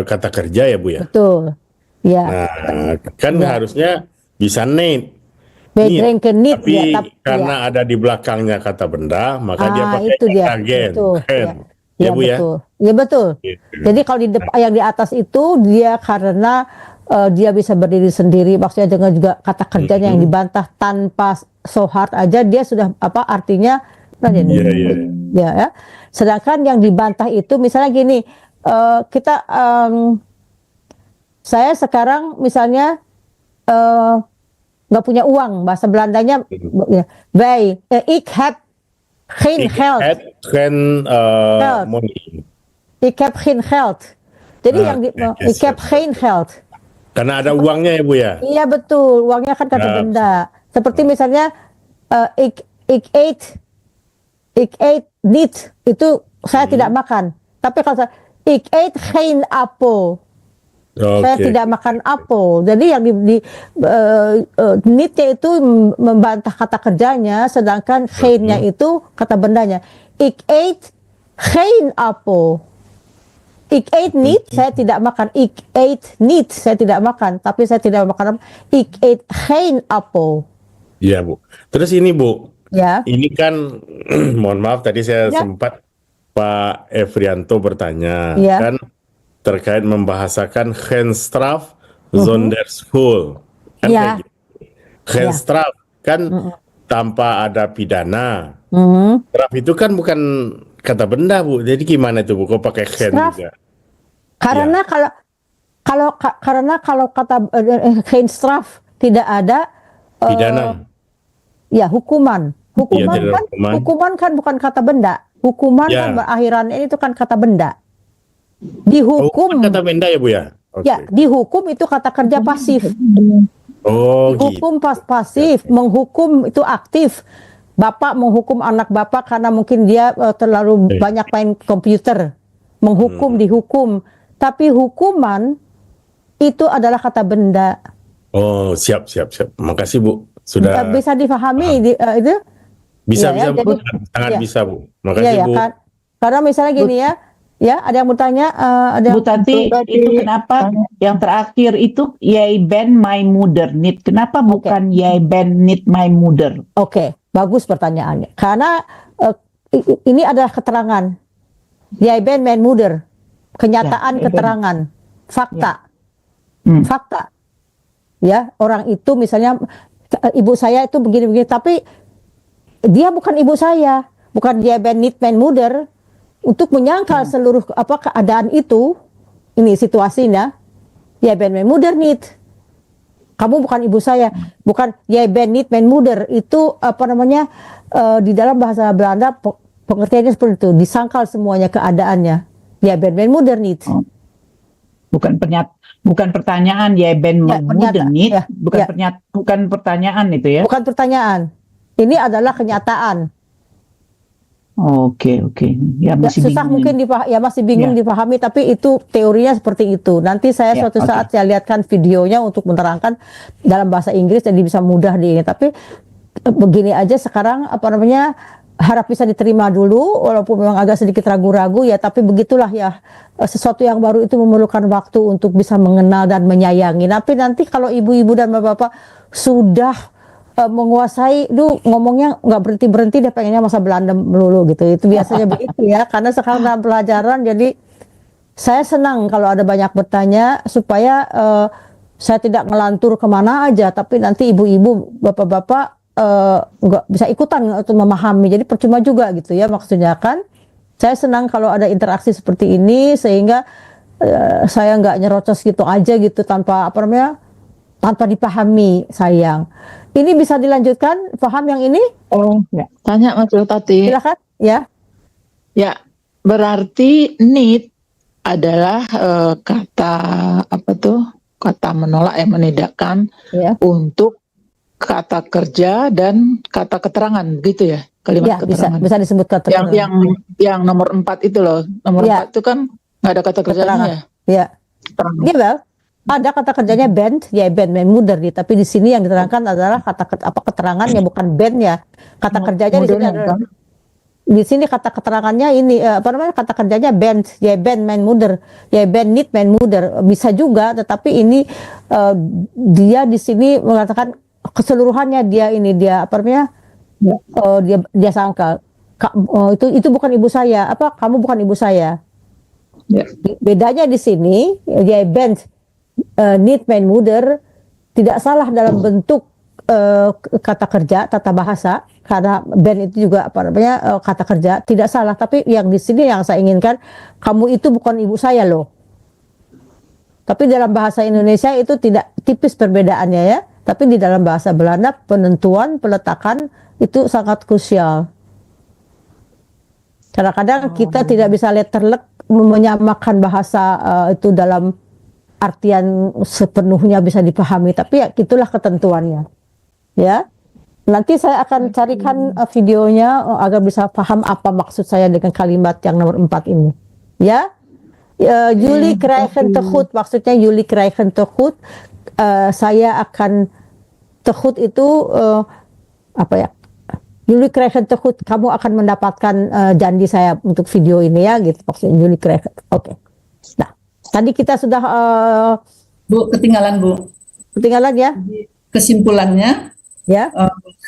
kata kerja ya Bu ya. Betul. Ya. Nah, kan harusnya bisa need. Drinken need Tapi ya, karena ada di belakangnya kata benda, maka dia pakai itu dia. again. Betul. Hen. Ya, Ya Bu ya. betul. Ya betul. Jadi kalau di depan yang di atas itu dia karena dia bisa berdiri sendiri, maksudnya dengan juga kata kerjanya yang dibantah tanpa so hard aja dia sudah apa artinya ya. Sedangkan yang dibantah itu misalnya gini, kita saya sekarang misalnya nggak punya uang, bahasa Belandanya ik heb geen geld. Ik heb geen geld. Jadi yang ik heb geen geld. Karena ada uangnya ya Bu ya. Iya betul, uangnya kan kata benda. Seperti misalnya ik eet niet, itu saya tidak makan. Tapi kalau saya ik eet geen appel, saya tidak makan apel. Jadi yang niet-nya itu membantah kata kerjanya, sedangkan geen-nya itu kata bendanya. Ik eet geen appel. Ik eet niet, saya tidak makan. Ik eet niet, saya tidak makan. Tapi saya tidak makan. Ik eet geen appel. Iya Bu. Terus ini Bu, Ya. ini kan mohon maaf tadi saya sempat Pak Efrianto bertanya kan terkait membahasakan Genstraf zonder school. Kan kayak gitu. Genstraf kan tanpa ada pidana. Straf itu kan bukan kata benda Bu. Jadi gimana itu Bu? Kok pakai gen juga? Karena kalau kata geen straf tidak ada pidana. Ya, hukuman. Hukuman kan bukan kata benda. Hukuman kan berakhiran ini itu kan kata benda. Dihukum. Kata benda ya Bu ya? Ya, dihukum itu kata kerja pasif. Dihukum pasif, menghukum itu aktif. Bapak menghukum anak bapak karena mungkin dia terlalu banyak main komputer. Menghukum, dihukum. Tapi hukuman itu adalah kata benda. Oh, siap. Makasih Bu. Sudah bisa difahami itu? Bisa jadi, Bu. Sangat bisa Bu. Makasih Bu. Karena misalnya gini ya, ada yang bertanya, ada Bu Tati, itu kenapa yang terakhir itu jij ben mijn moeder niet? Kenapa bukan jij ben niet mijn moeder? Oke, bagus pertanyaannya. Karena ini adalah keterangan. Jij ben mijn moeder. Kenyataan, keterangan, fakta. Fakta. Ya, orang itu misalnya ibu saya itu begini-begini, tapi dia bukan ibu saya, bukan dia ben niet mijn moeder. Untuk menyangkal seluruh keadaan itu, ini situasinya, jij ben mijn moeder niet. Kamu bukan ibu saya, bukan jij ben niet mijn moeder. Itu di dalam bahasa Belanda pengertiannya seperti itu, disangkal semuanya keadaannya. Jij ben mijn moeder niet. Bukan pertanyaan jij ben mijn moeder niet. Bukan pertanyaan itu ya. Bukan pertanyaan. Ini adalah kenyataan. Oke. Ya Ya, masih susah bingung. mungkin masih bingung Ya. dipahami, tapi itu teorinya seperti itu. Nanti saya Ya, suatu oke. saat saya lihatkan videonya untuk menerangkan dalam bahasa Inggris, jadi bisa mudah tapi begini aja sekarang harap bisa diterima dulu walaupun memang agak sedikit ragu-ragu ya, tapi begitulah ya, sesuatu yang baru itu memerlukan waktu untuk bisa mengenal dan menyayangi. Tapi nanti kalau ibu-ibu dan bapak-bapak sudah menguasai, ngomongnya nggak berhenti dia pengennya masa Belanda melulu gitu, itu biasanya begitu ya, karena sekarang dalam pelajaran. Jadi saya senang kalau ada banyak bertanya supaya saya tidak ngelantur kemana aja, tapi nanti ibu-ibu bapak-bapak nggak bisa ikutan untuk memahami, jadi percuma juga gitu ya, maksudnya kan. Saya senang kalau ada interaksi seperti ini sehingga saya nggak nyerocos gitu aja gitu tanpa tanpa dipahami. Sayang. Ini bisa dilanjutkan, paham yang ini? Oh, tanya Mas Tati. Silakan, ya. Ya, berarti need adalah kata kata menolak menidakkan untuk kata kerja dan kata keterangan, gitu ya, kalimat keterangan. Bisa disebut keterangan. Yang nomor 4 itu loh, nomor 4 itu kan nggak ada kata kerjanya ya. Iya, Bel. Ada kata kerjanya band, main muder tapi di sini yang diterangkan adalah keterangannya, bukan band ya. Kata kerjanya di sini adalah, di sini kata keterangannya ini kata kerjanya band, main muder, band need main muder, bisa juga, tetapi ini dia di sini mengatakan keseluruhannya, dia sangka itu bukan ibu saya, kamu bukan ibu saya. Bedanya di sini band need main muder tidak salah dalam bentuk kata kerja, tata bahasa, karena band itu juga kata kerja, tidak salah. Tapi yang di sini yang saya inginkan, kamu itu bukan ibu saya loh. Tapi dalam bahasa Indonesia itu tidak tipis perbedaannya ya. Tapi di dalam bahasa Belanda penentuan peletakan itu sangat krusial. Kadang-kadang kita tidak bisa letterlek menyamakan bahasa itu dalam artian sepenuhnya bisa dipahami, tapi ya itulah ketentuannya. Ya. Nanti saya akan carikan videonya agar bisa paham apa maksud saya dengan kalimat yang nomor 4 ini. Ya. Jullie krijgen te goed, maksudnya Jullie krijgen te goed. Saya akan te goed itu Jullie krijgen te goed, kamu akan mendapatkan janji saya untuk video ini ya, gitu maksudnya Jullie krijgen. Oke. Nah, tadi kita sudah Bu, ketinggalan Bu. Ketinggalan ya? Kesimpulannya ya.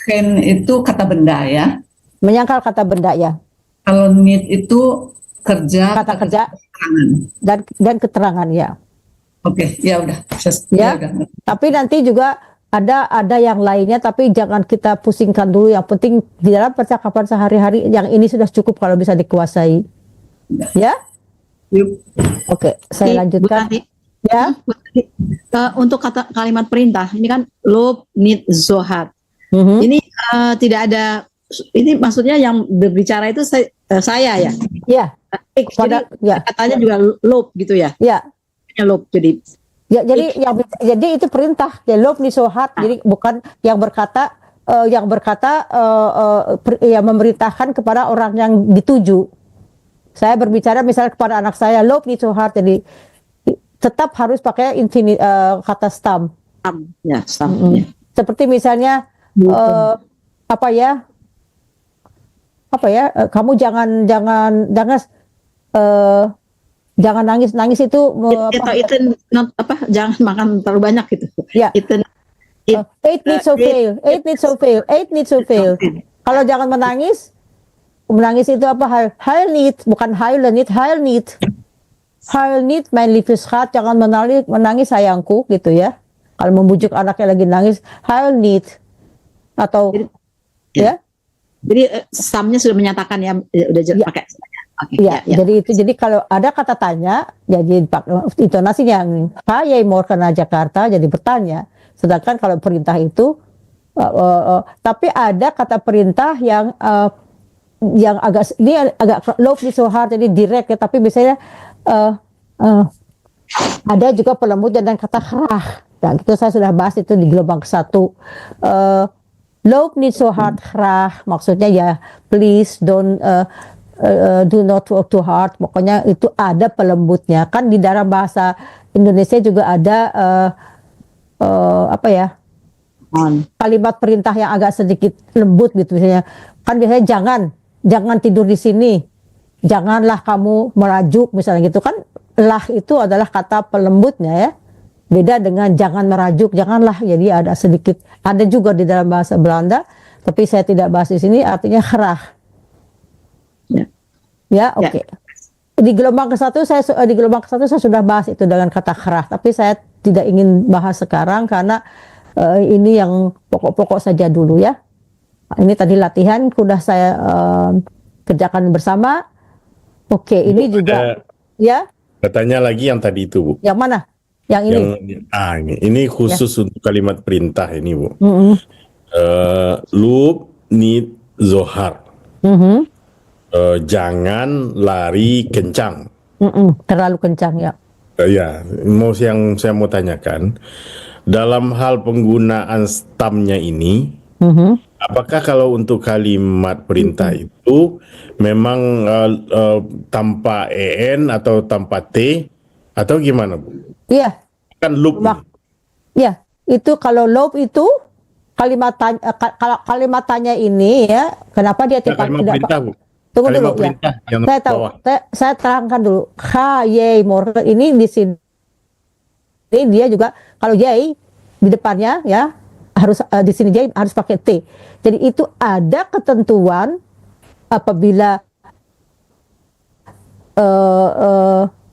Gen itu kata benda ya. Menyangkal kata benda ya. Kalau need itu kata kerja dan keterangan ya. Oke, ya udah. Ya. Tapi nanti juga ada yang lainnya, tapi jangan kita pusingkan dulu. Yang penting di dalam percakapan sehari-hari yang ini sudah cukup kalau bisa dikuasai. Ya. Oke, saya lanjutkan. Ya. Untuk kalimat perintah ini kan lob need zohat. Ini tidak ada, ini maksudnya yang berbicara itu saya ya. Iya. Jadi katanya juga lob gitu ya. Iya. Lob jadi. Ya, jadi itu perintah. Ya, lob need zohat. Jadi bukan yang berkata memerintahkan kepada orang yang dituju. Saya berbicara misalnya kepada anak saya, lob niet zo hard, jadi tetap harus pakai kata stam. Ya, stam. Seperti misalnya kamu jangan nangis itu jangan makan terlalu banyak gitu. Ya. Eight needs to fail. Kalau jangan menangis itu apa? Huil niet, bukan huilen niet, huil niet. Huil niet, mijn lieve schat, jangan menangis sayangku gitu ya. Kalau membujuk anaknya lagi nangis, huil niet. Atau ya. Jadi stamnya sudah menyatakan ya, udah pakai. Jadi kalau ada kata tanya, jadi intonasinya ga jij morgen naar Jakarta, jadi bertanya. Sedangkan kalau perintah itu tapi ada kata perintah yang agak low so hard, jadi direct ya, tapi biasanya ada juga pelembut dan kata kerah. Nah, itu saya sudah bahas itu di gelombang ke-1. Loop niet so hard, graag. Maksudnya ya, please don't do not work too hard. Pokoknya itu ada pelembutnya. Kan di dalam bahasa Indonesia juga ada apa ya? Kalimat perintah yang agak sedikit lembut gitu misalnya. Kan biasanya jangan tidur di sini. Janganlah kamu merajuk misalnya gitu kan. Lah itu adalah kata pelembutnya ya. Beda dengan jangan merajuk, janganlah. Jadi ada sedikit, ada juga di dalam bahasa Belanda, tapi saya tidak bahas di sini, artinya gerah. Ya, oke. Di gelombang ke-1 saya sudah bahas itu dengan kata gerah, tapi saya tidak ingin bahas sekarang karena ini yang pokok-pokok saja dulu ya. Ini tadi latihan sudah saya kerjakan bersama. Oke, ini juga ya. Katanya lagi yang tadi itu, Bu. Yang mana? Yang ini. Ini khusus untuk kalimat perintah ini, Bu. Loop niet zo hard. Jangan lari kencang. Terlalu kencang ya. Ya, yang saya mau tanyakan, dalam hal penggunaan stamnya ini, apakah kalau untuk kalimat perintah itu memang tanpa en atau tanpa t atau gimana, Bu? Iya. Kan loop. Iya, itu kalau loop itu kalimat tanya ini ya, kenapa dia tidak perintah, Bu. Tunggu dulu ya. Saya tahu. Saya terangkan dulu. Morgen ini di sini dia juga kalau yay di depannya ya harus di sini yay harus pakai t. Jadi itu ada ketentuan apabila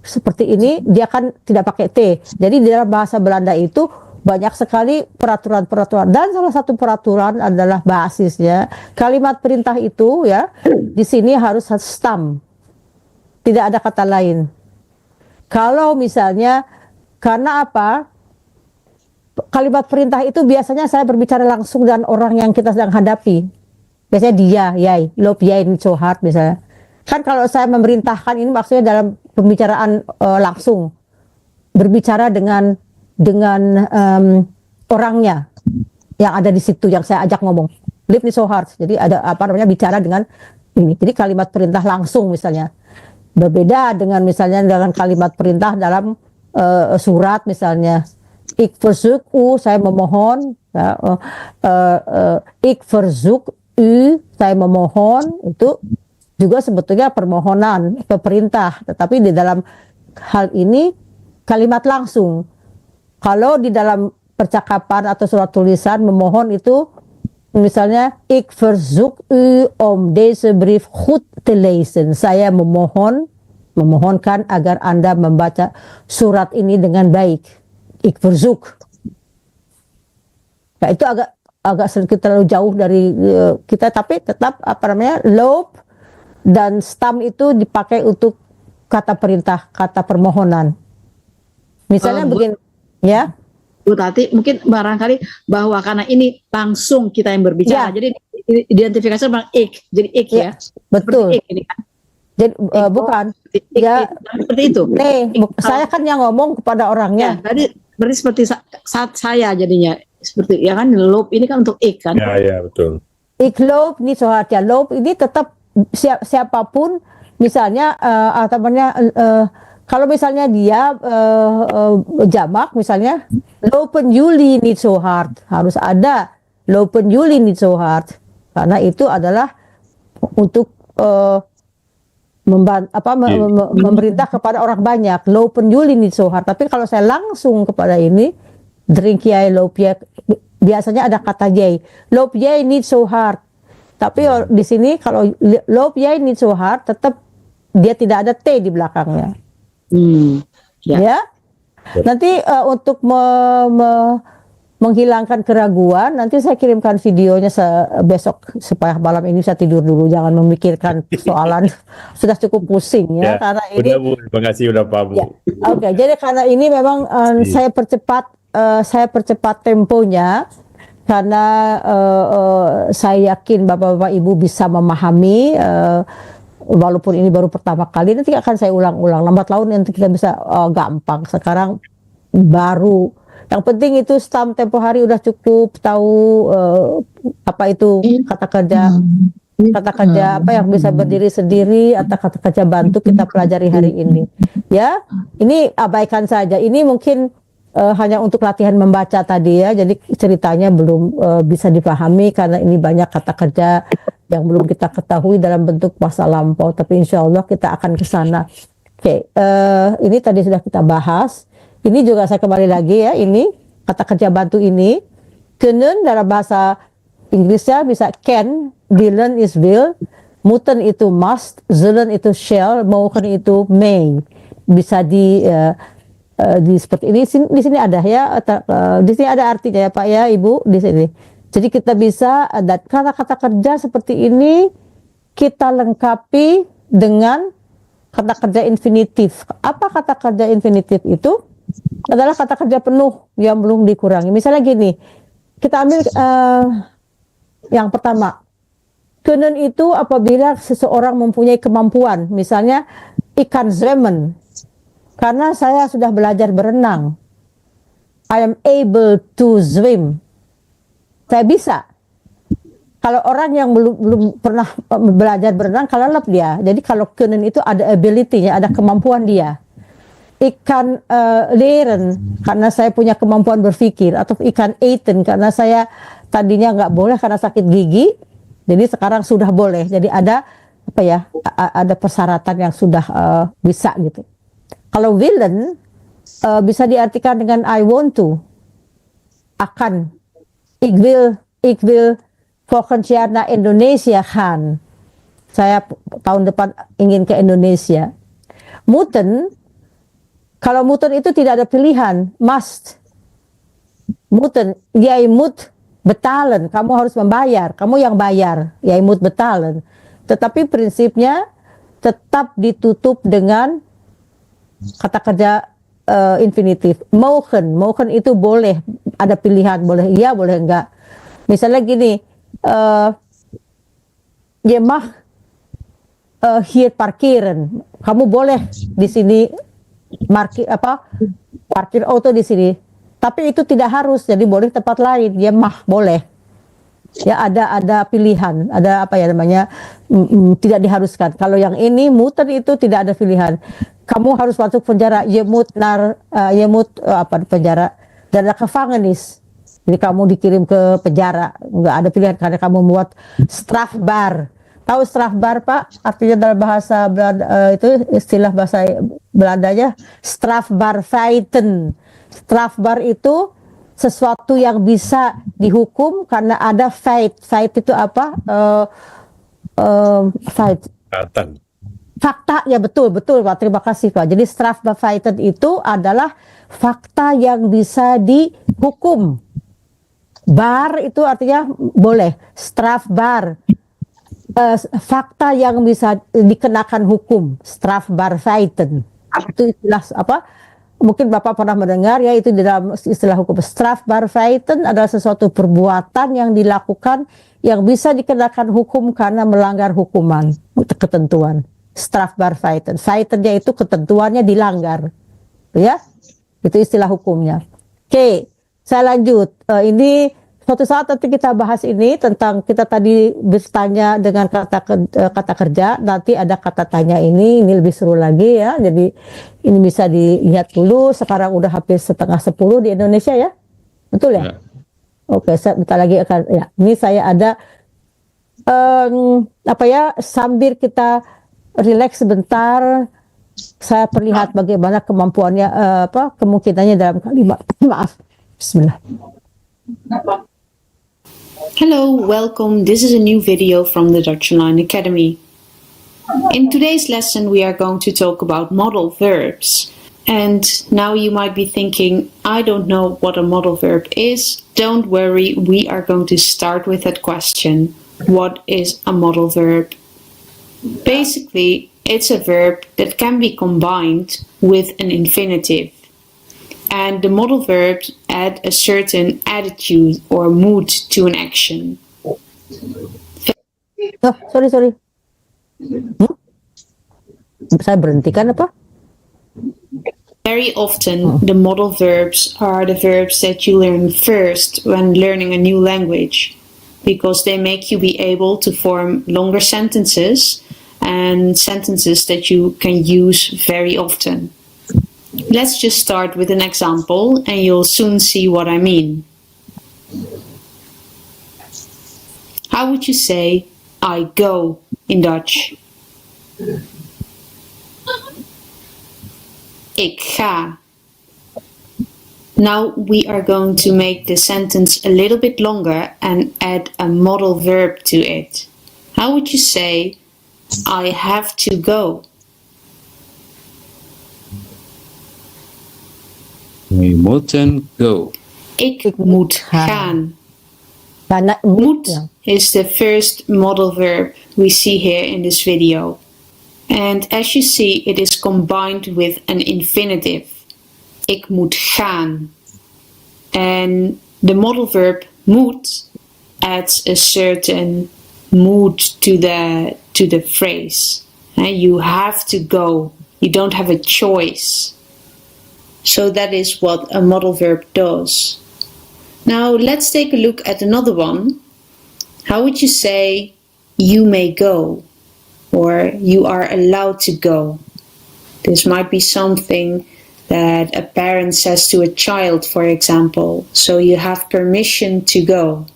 seperti ini dia kan tidak pakai T. Jadi di dalam bahasa Belanda itu banyak sekali peraturan-peraturan dan salah satu peraturan adalah basisnya kalimat perintah itu ya di sini harus stam. Tidak ada kata lain. Kalau misalnya karena apa? Kalimat perintah itu biasanya saya berbicara langsung dengan orang yang kita sedang hadapi. Biasanya dia, yai, loop yai so hard misalnya. Kan kalau saya memerintahkan ini maksudnya dalam pembicaraan langsung berbicara dengan orangnya yang ada di situ yang saya ajak ngomong. Live so hard. Jadi ada apa namanya bicara dengan ini. Jadi kalimat perintah langsung misalnya. Berbeda dengan misalnya dengan kalimat perintah dalam surat misalnya. Ik verzoek u, saya memohon. Ya, ik verzoek u, saya memohon. Itu juga sebetulnya permohonan, perintah, tetapi di dalam hal ini kalimat langsung. Kalau di dalam percakapan atau surat tulisan memohon itu misalnya ik verzoek u om deze brief goed te lezen. Saya memohonkan agar Anda membaca surat ini dengan baik. Ik verzoek. Nah, itu agak sedikit terlalu jauh dari kita, tapi tetap apa namanya loop dan stam itu dipakai untuk kata perintah, kata permohonan. Misalnya begini, ya. Bu Tati, mungkin barangkali bahwa karena ini langsung kita yang berbicara, jadi identifikasi memang ik, jadi ik ya. Betul. Ik ini kan. Jadi bukan. Ya seperti itu. Saya kan yang ngomong kepada orangnya. Ya, berarti seperti saat saya jadinya seperti ya kan loop ini kan untuk ik kan. Ya betul. Ik loop niet zo hard ya. Loop ini tetap siapapun misalnya kalau misalnya dia jamak misalnya lopen jullie niet zo hard, harus ada lopen jullie niet zo hard karena itu adalah untuk memerintah kepada orang banyak lopen jullie niet zo hard. Tapi kalau saya langsung kepada ini drink jij loop jij, biasanya ada kata jij, loop jij niet zo hard. Tapi di sini kalau loop jij niet zo hard tetap dia tidak ada T di belakangnya. Ya. Nanti untuk menghilangkan keraguan, nanti saya kirimkan videonya besok supaya malam ini saya tidur dulu, jangan memikirkan soalan sudah cukup pusing ya, karena ini. Udah Bu, terima kasih udah Pak Bu. Ya. Oke, jadi karena ini memang saya percepat temponya. Karena saya yakin Bapak-Bapak Ibu bisa memahami walaupun ini baru pertama kali, nanti akan saya ulang-ulang lambat laun nanti kita bisa gampang. Sekarang baru Yang penting itu stam tempo hari udah cukup, tahu apa itu kata kerja apa yang bisa berdiri sendiri atau kata kerja bantu kita pelajari hari ini. Ya, ini abaikan saja. Ini mungkin hanya untuk latihan membaca tadi ya. Jadi ceritanya belum bisa dipahami karena ini banyak kata kerja yang belum kita ketahui dalam bentuk masa lampau. Tapi insya Allah kita akan ke sana. Oke, ini tadi sudah kita bahas. Ini juga saya kembali lagi ya, ini kata kerja bantu ini. Können dalam bahasa Inggrisnya bisa can, willen is will, muten itu must, zullen itu shall, mogen itu may. Bisa di seperti ini. Di sini ada ya, di sini ada artinya ya Pak ya Ibu di sini. Jadi kita bisa ada kata-kata kerja seperti ini kita lengkapi dengan kata kerja infinitif. Apa kata kerja infinitif itu? Adalah kata kerja penuh yang belum dikurangi. Misalnya gini, kita ambil yang pertama. Können itu apabila seseorang mempunyai kemampuan. Misalnya, ikan zwemmen. Karena saya sudah belajar berenang. I am able to swim. Saya bisa. Kalau orang yang belum pernah belajar berenang, kelelep dia. Jadi kalau können itu ada ability-nya, ada kemampuan dia. Ikan leren karena saya punya kemampuan berpikir, atau ikan eten karena saya tadinya nggak boleh karena sakit gigi, jadi sekarang sudah boleh. Jadi ada apa ya? Ada persyaratan yang sudah bisa gitu. Kalau willen bisa diartikan dengan I want to, akan, ik wil volgend jaar naar Indonesia gaan. Saya tahun depan ingin ke Indonesia. Moeten, kalau muten itu tidak ada pilihan, must. Muten, jij moet betalen, kamu harus membayar, kamu yang bayar, jij moet betalen. Tetapi prinsipnya tetap ditutup dengan kata kerja infinitif. Mogen itu boleh, ada pilihan, boleh iya, boleh enggak. Misalnya gini, je mag hier parkeren, kamu boleh di sini parkir auto di sini, tapi itu tidak harus, jadi boleh tempat lain, ya boleh ya, ada pilihan, ada apa ya namanya, tidak diharuskan. Kalau yang ini muter itu tidak ada pilihan, kamu harus masuk penjara, je moet penjara, dan gevangenis, jadi kamu dikirim ke penjara, nggak ada pilihan karena kamu membuat strafbar. Tahu strafbar Pak? Artinya dalam bahasa Belanda, itu istilah bahasa Belandanya strafbar feiten. Strafbar itu sesuatu yang bisa dihukum karena ada feit. Feit itu apa? Feit. Fakta, ya betul Pak. Terima kasih Pak. Jadi strafbar feiten itu adalah fakta yang bisa dihukum. Bar itu artinya boleh. Strafbar. Fakta yang bisa dikenakan hukum, strafbar feiten. Itu istilah apa? Mungkin Bapak pernah mendengar ya, itu di dalam istilah hukum. Strafbar feiten adalah sesuatu perbuatan yang dilakukan yang bisa dikenakan hukum karena melanggar hukuman, ketentuan. Strafbar feiten. Feitennya itu ketentuannya dilanggar. Ya? Itu istilah hukumnya. Oke, saya lanjut. Ini suatu saat nanti kita bahas ini tentang, kita tadi bertanya dengan kata kerja, nanti ada kata tanya ini lebih seru lagi ya. Jadi ini bisa dilihat dulu, sekarang udah hampir 9:30 di Indonesia ya, betul ya? Oke, saya bentar lagi akan ya. Ini saya ada sambil kita relax sebentar, saya perlihat bagaimana kemampuannya, kemungkinannya dalam kalimat. Maaf, Bismillah. Hello, welcome. This is a new video from the Dutch Online Academy. In today's lesson, we are going to talk about modal verbs. And now you might be thinking, I don't know what a modal verb is. Don't worry, we are going to start with that question. What is a modal verb? Basically, it's a verb that can be combined with an infinitive. And the modal verbs add a certain attitude or mood to an action. Sorry. Saya berhentikan apa? Very often, the modal verbs are the verbs that you learn first when learning a new language, because they make you be able to form longer sentences and sentences that you can use very often. Let's just start with an example and you'll soon see what I mean. How would you say I go in Dutch? Ik ga. Now we are going to make the sentence a little bit longer and add a modal verb to it. How would you say I have to go? We moeten go. Ik moet gaan. Moet is the first modal verb we see here in this video. And as you see, it is combined with an infinitive. Ik moet gaan. And the modal verb moet adds a certain mood to the phrase. You have to go. You don't have a choice. So that is what a modal verb does. Now let's take a look at another one. How would you say you may go? Or you are allowed to go? This might be something that a parent says to a child, for example. So you have permission to go.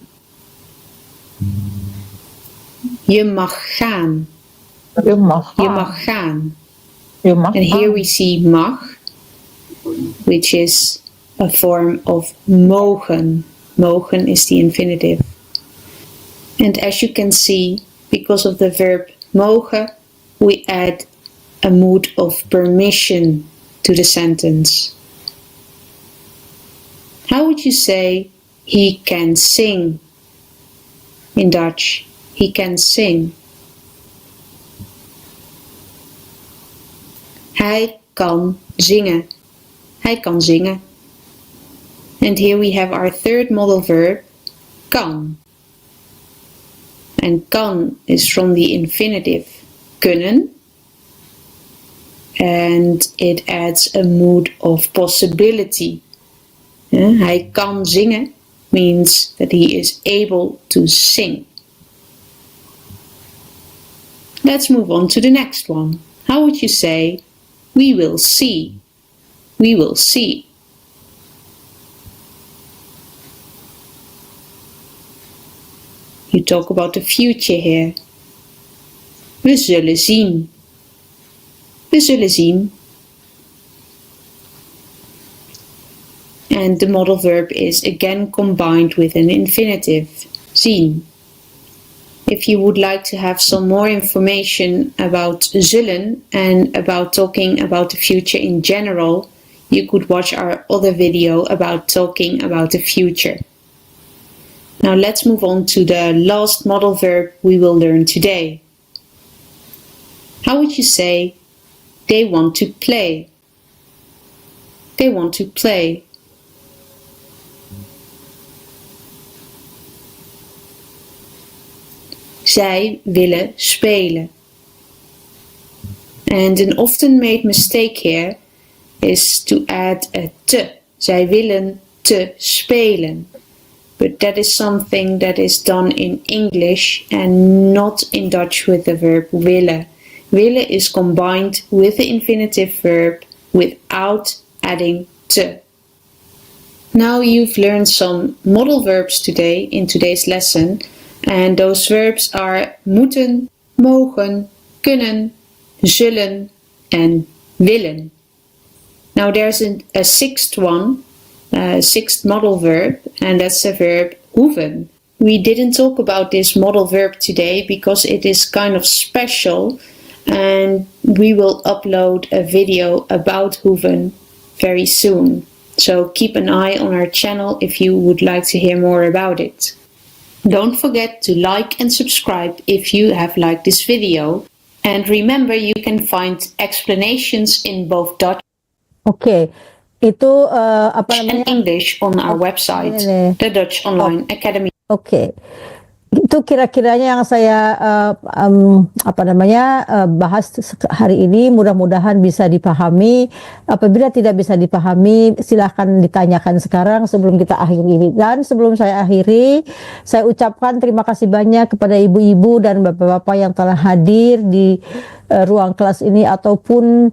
Je mag gaan. Je mag gaan. Je mag gaan. Je mag And here we see mag, which is a form of mogen. Mogen is the infinitive. And as you can see, because of the verb mogen, we add a mood of permission to the sentence. How would you say he can sing in Dutch? He can sing. Hij kan zingen. Hij kan zingen. And here we have our third modal verb, kan. And kan is from the infinitive kunnen. And it adds a mood of possibility. Hij kan zingen means that he is able to sing. Let's move on to the next one. How would you say, we will see? We will see. You talk about the future here. We zullen zien. We zullen zien. And the modal verb is again combined with an infinitive, zien. If you would like to have some more information about zullen and about talking about the future in general, you could watch our other video about talking about the future. Now let's move on to the last modal verb we will learn today. How would you say, they want to play? They want to play. Zij willen spelen. And an often made mistake here is to add a te. Zij willen te spelen. But that is something that is done in English and not in Dutch with the verb willen. Willen is combined with the infinitive verb without adding te. Now you've learned some modal verbs today in today's lesson. And those verbs are moeten, mogen, kunnen, zullen, and willen. Now there's a sixth one, sixth modal verb, and that's the verb hoeven. We didn't talk about this modal verb today because it is kind of special, and we will upload a video about hoeven very soon. So keep an eye on our channel if you would like to hear more about it. Don't forget to like and subscribe if you have liked this video. And remember, you can find explanations in both Dutch apa namanya? and English on our website, the Dutch Online Academy. Itu kira-kiranya yang saya bahas hari ini. Mudah-mudahan bisa dipahami. Apabila tidak bisa dipahami, silahkan ditanyakan sekarang sebelum kita akhiri ini. Dan sebelum saya akhiri, saya ucapkan terima kasih banyak kepada ibu-ibu dan bapak-bapak yang telah hadir di ruang kelas ini, ataupun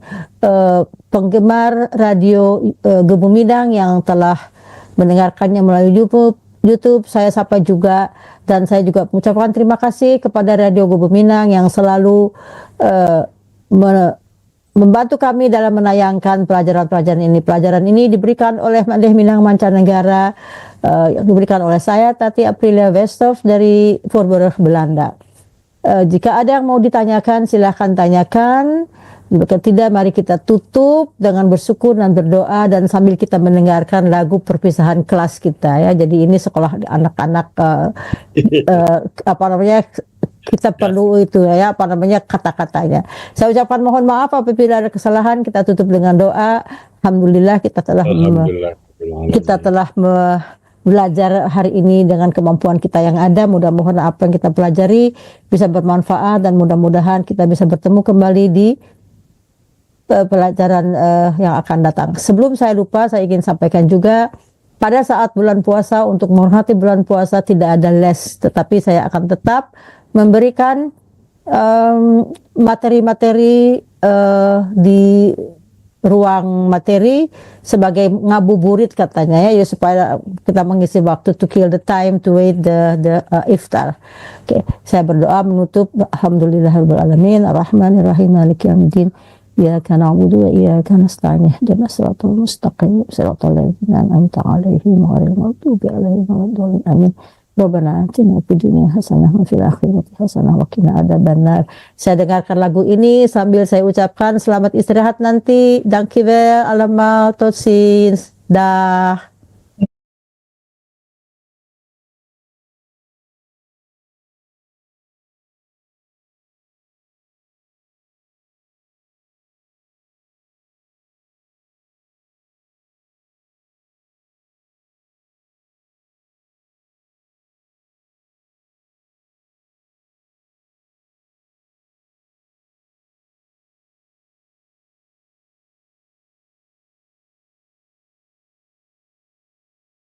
penggemar radio Gebu Minang yang telah mendengarkannya melalui YouTube. Saya sapa juga, dan saya juga mengucapkan terima kasih kepada Radio Gebu Minang yang selalu membantu kami dalam menayangkan pelajaran-pelajaran ini. Pelajaran ini diberikan oleh Mandeh Minang Mancanegara, yang diberikan oleh saya, Tati Aprilia Westhoff dari Voorburg, Belanda. Jika ada yang mau ditanyakan, silahkan tanyakan. Jika tidak, mari kita tutup dengan bersyukur dan berdoa, dan sambil kita mendengarkan lagu perpisahan kelas kita, ya. Jadi ini sekolah anak-anak kita perlu itu, ya, kata-katanya. Saya ucapkan mohon maaf apabila ada kesalahan. Kita tutup dengan doa. Alhamdulillah kita telah belajar hari ini dengan kemampuan kita yang ada. Mudah-mudahan apa yang kita pelajari bisa bermanfaat, dan mudah-mudahan kita bisa bertemu kembali di pelajaran yang akan datang. Sebelum saya lupa, saya ingin sampaikan juga, pada saat bulan puasa, untuk menghormati bulan puasa tidak ada les, tetapi saya akan tetap memberikan materi-materi di ruang materi sebagai ngabuburit katanya, ya, supaya kita mengisi waktu, to kill the time, to wait the iftar. Oke, saya berdoa menutup. Alhamdulillahirabbil alamin, arrahmanirrahim, maliki yaumiddin. Iyyaka na'budu wa iyyaka nasta'in. Ihdinas siratal mustaqim, siratal ladzina an'amta 'alaihim ghairil maghdubi 'alaihim waladdallin. Amin. Rabbana atina fid dunya hasanah wa fil akhirati hasanah wa qina adzabannar. Saya dengarkan lagu ini sambil saya ucapkan selamat istirahat nanti. Dankjewel allemaal, tot ziens. Dah.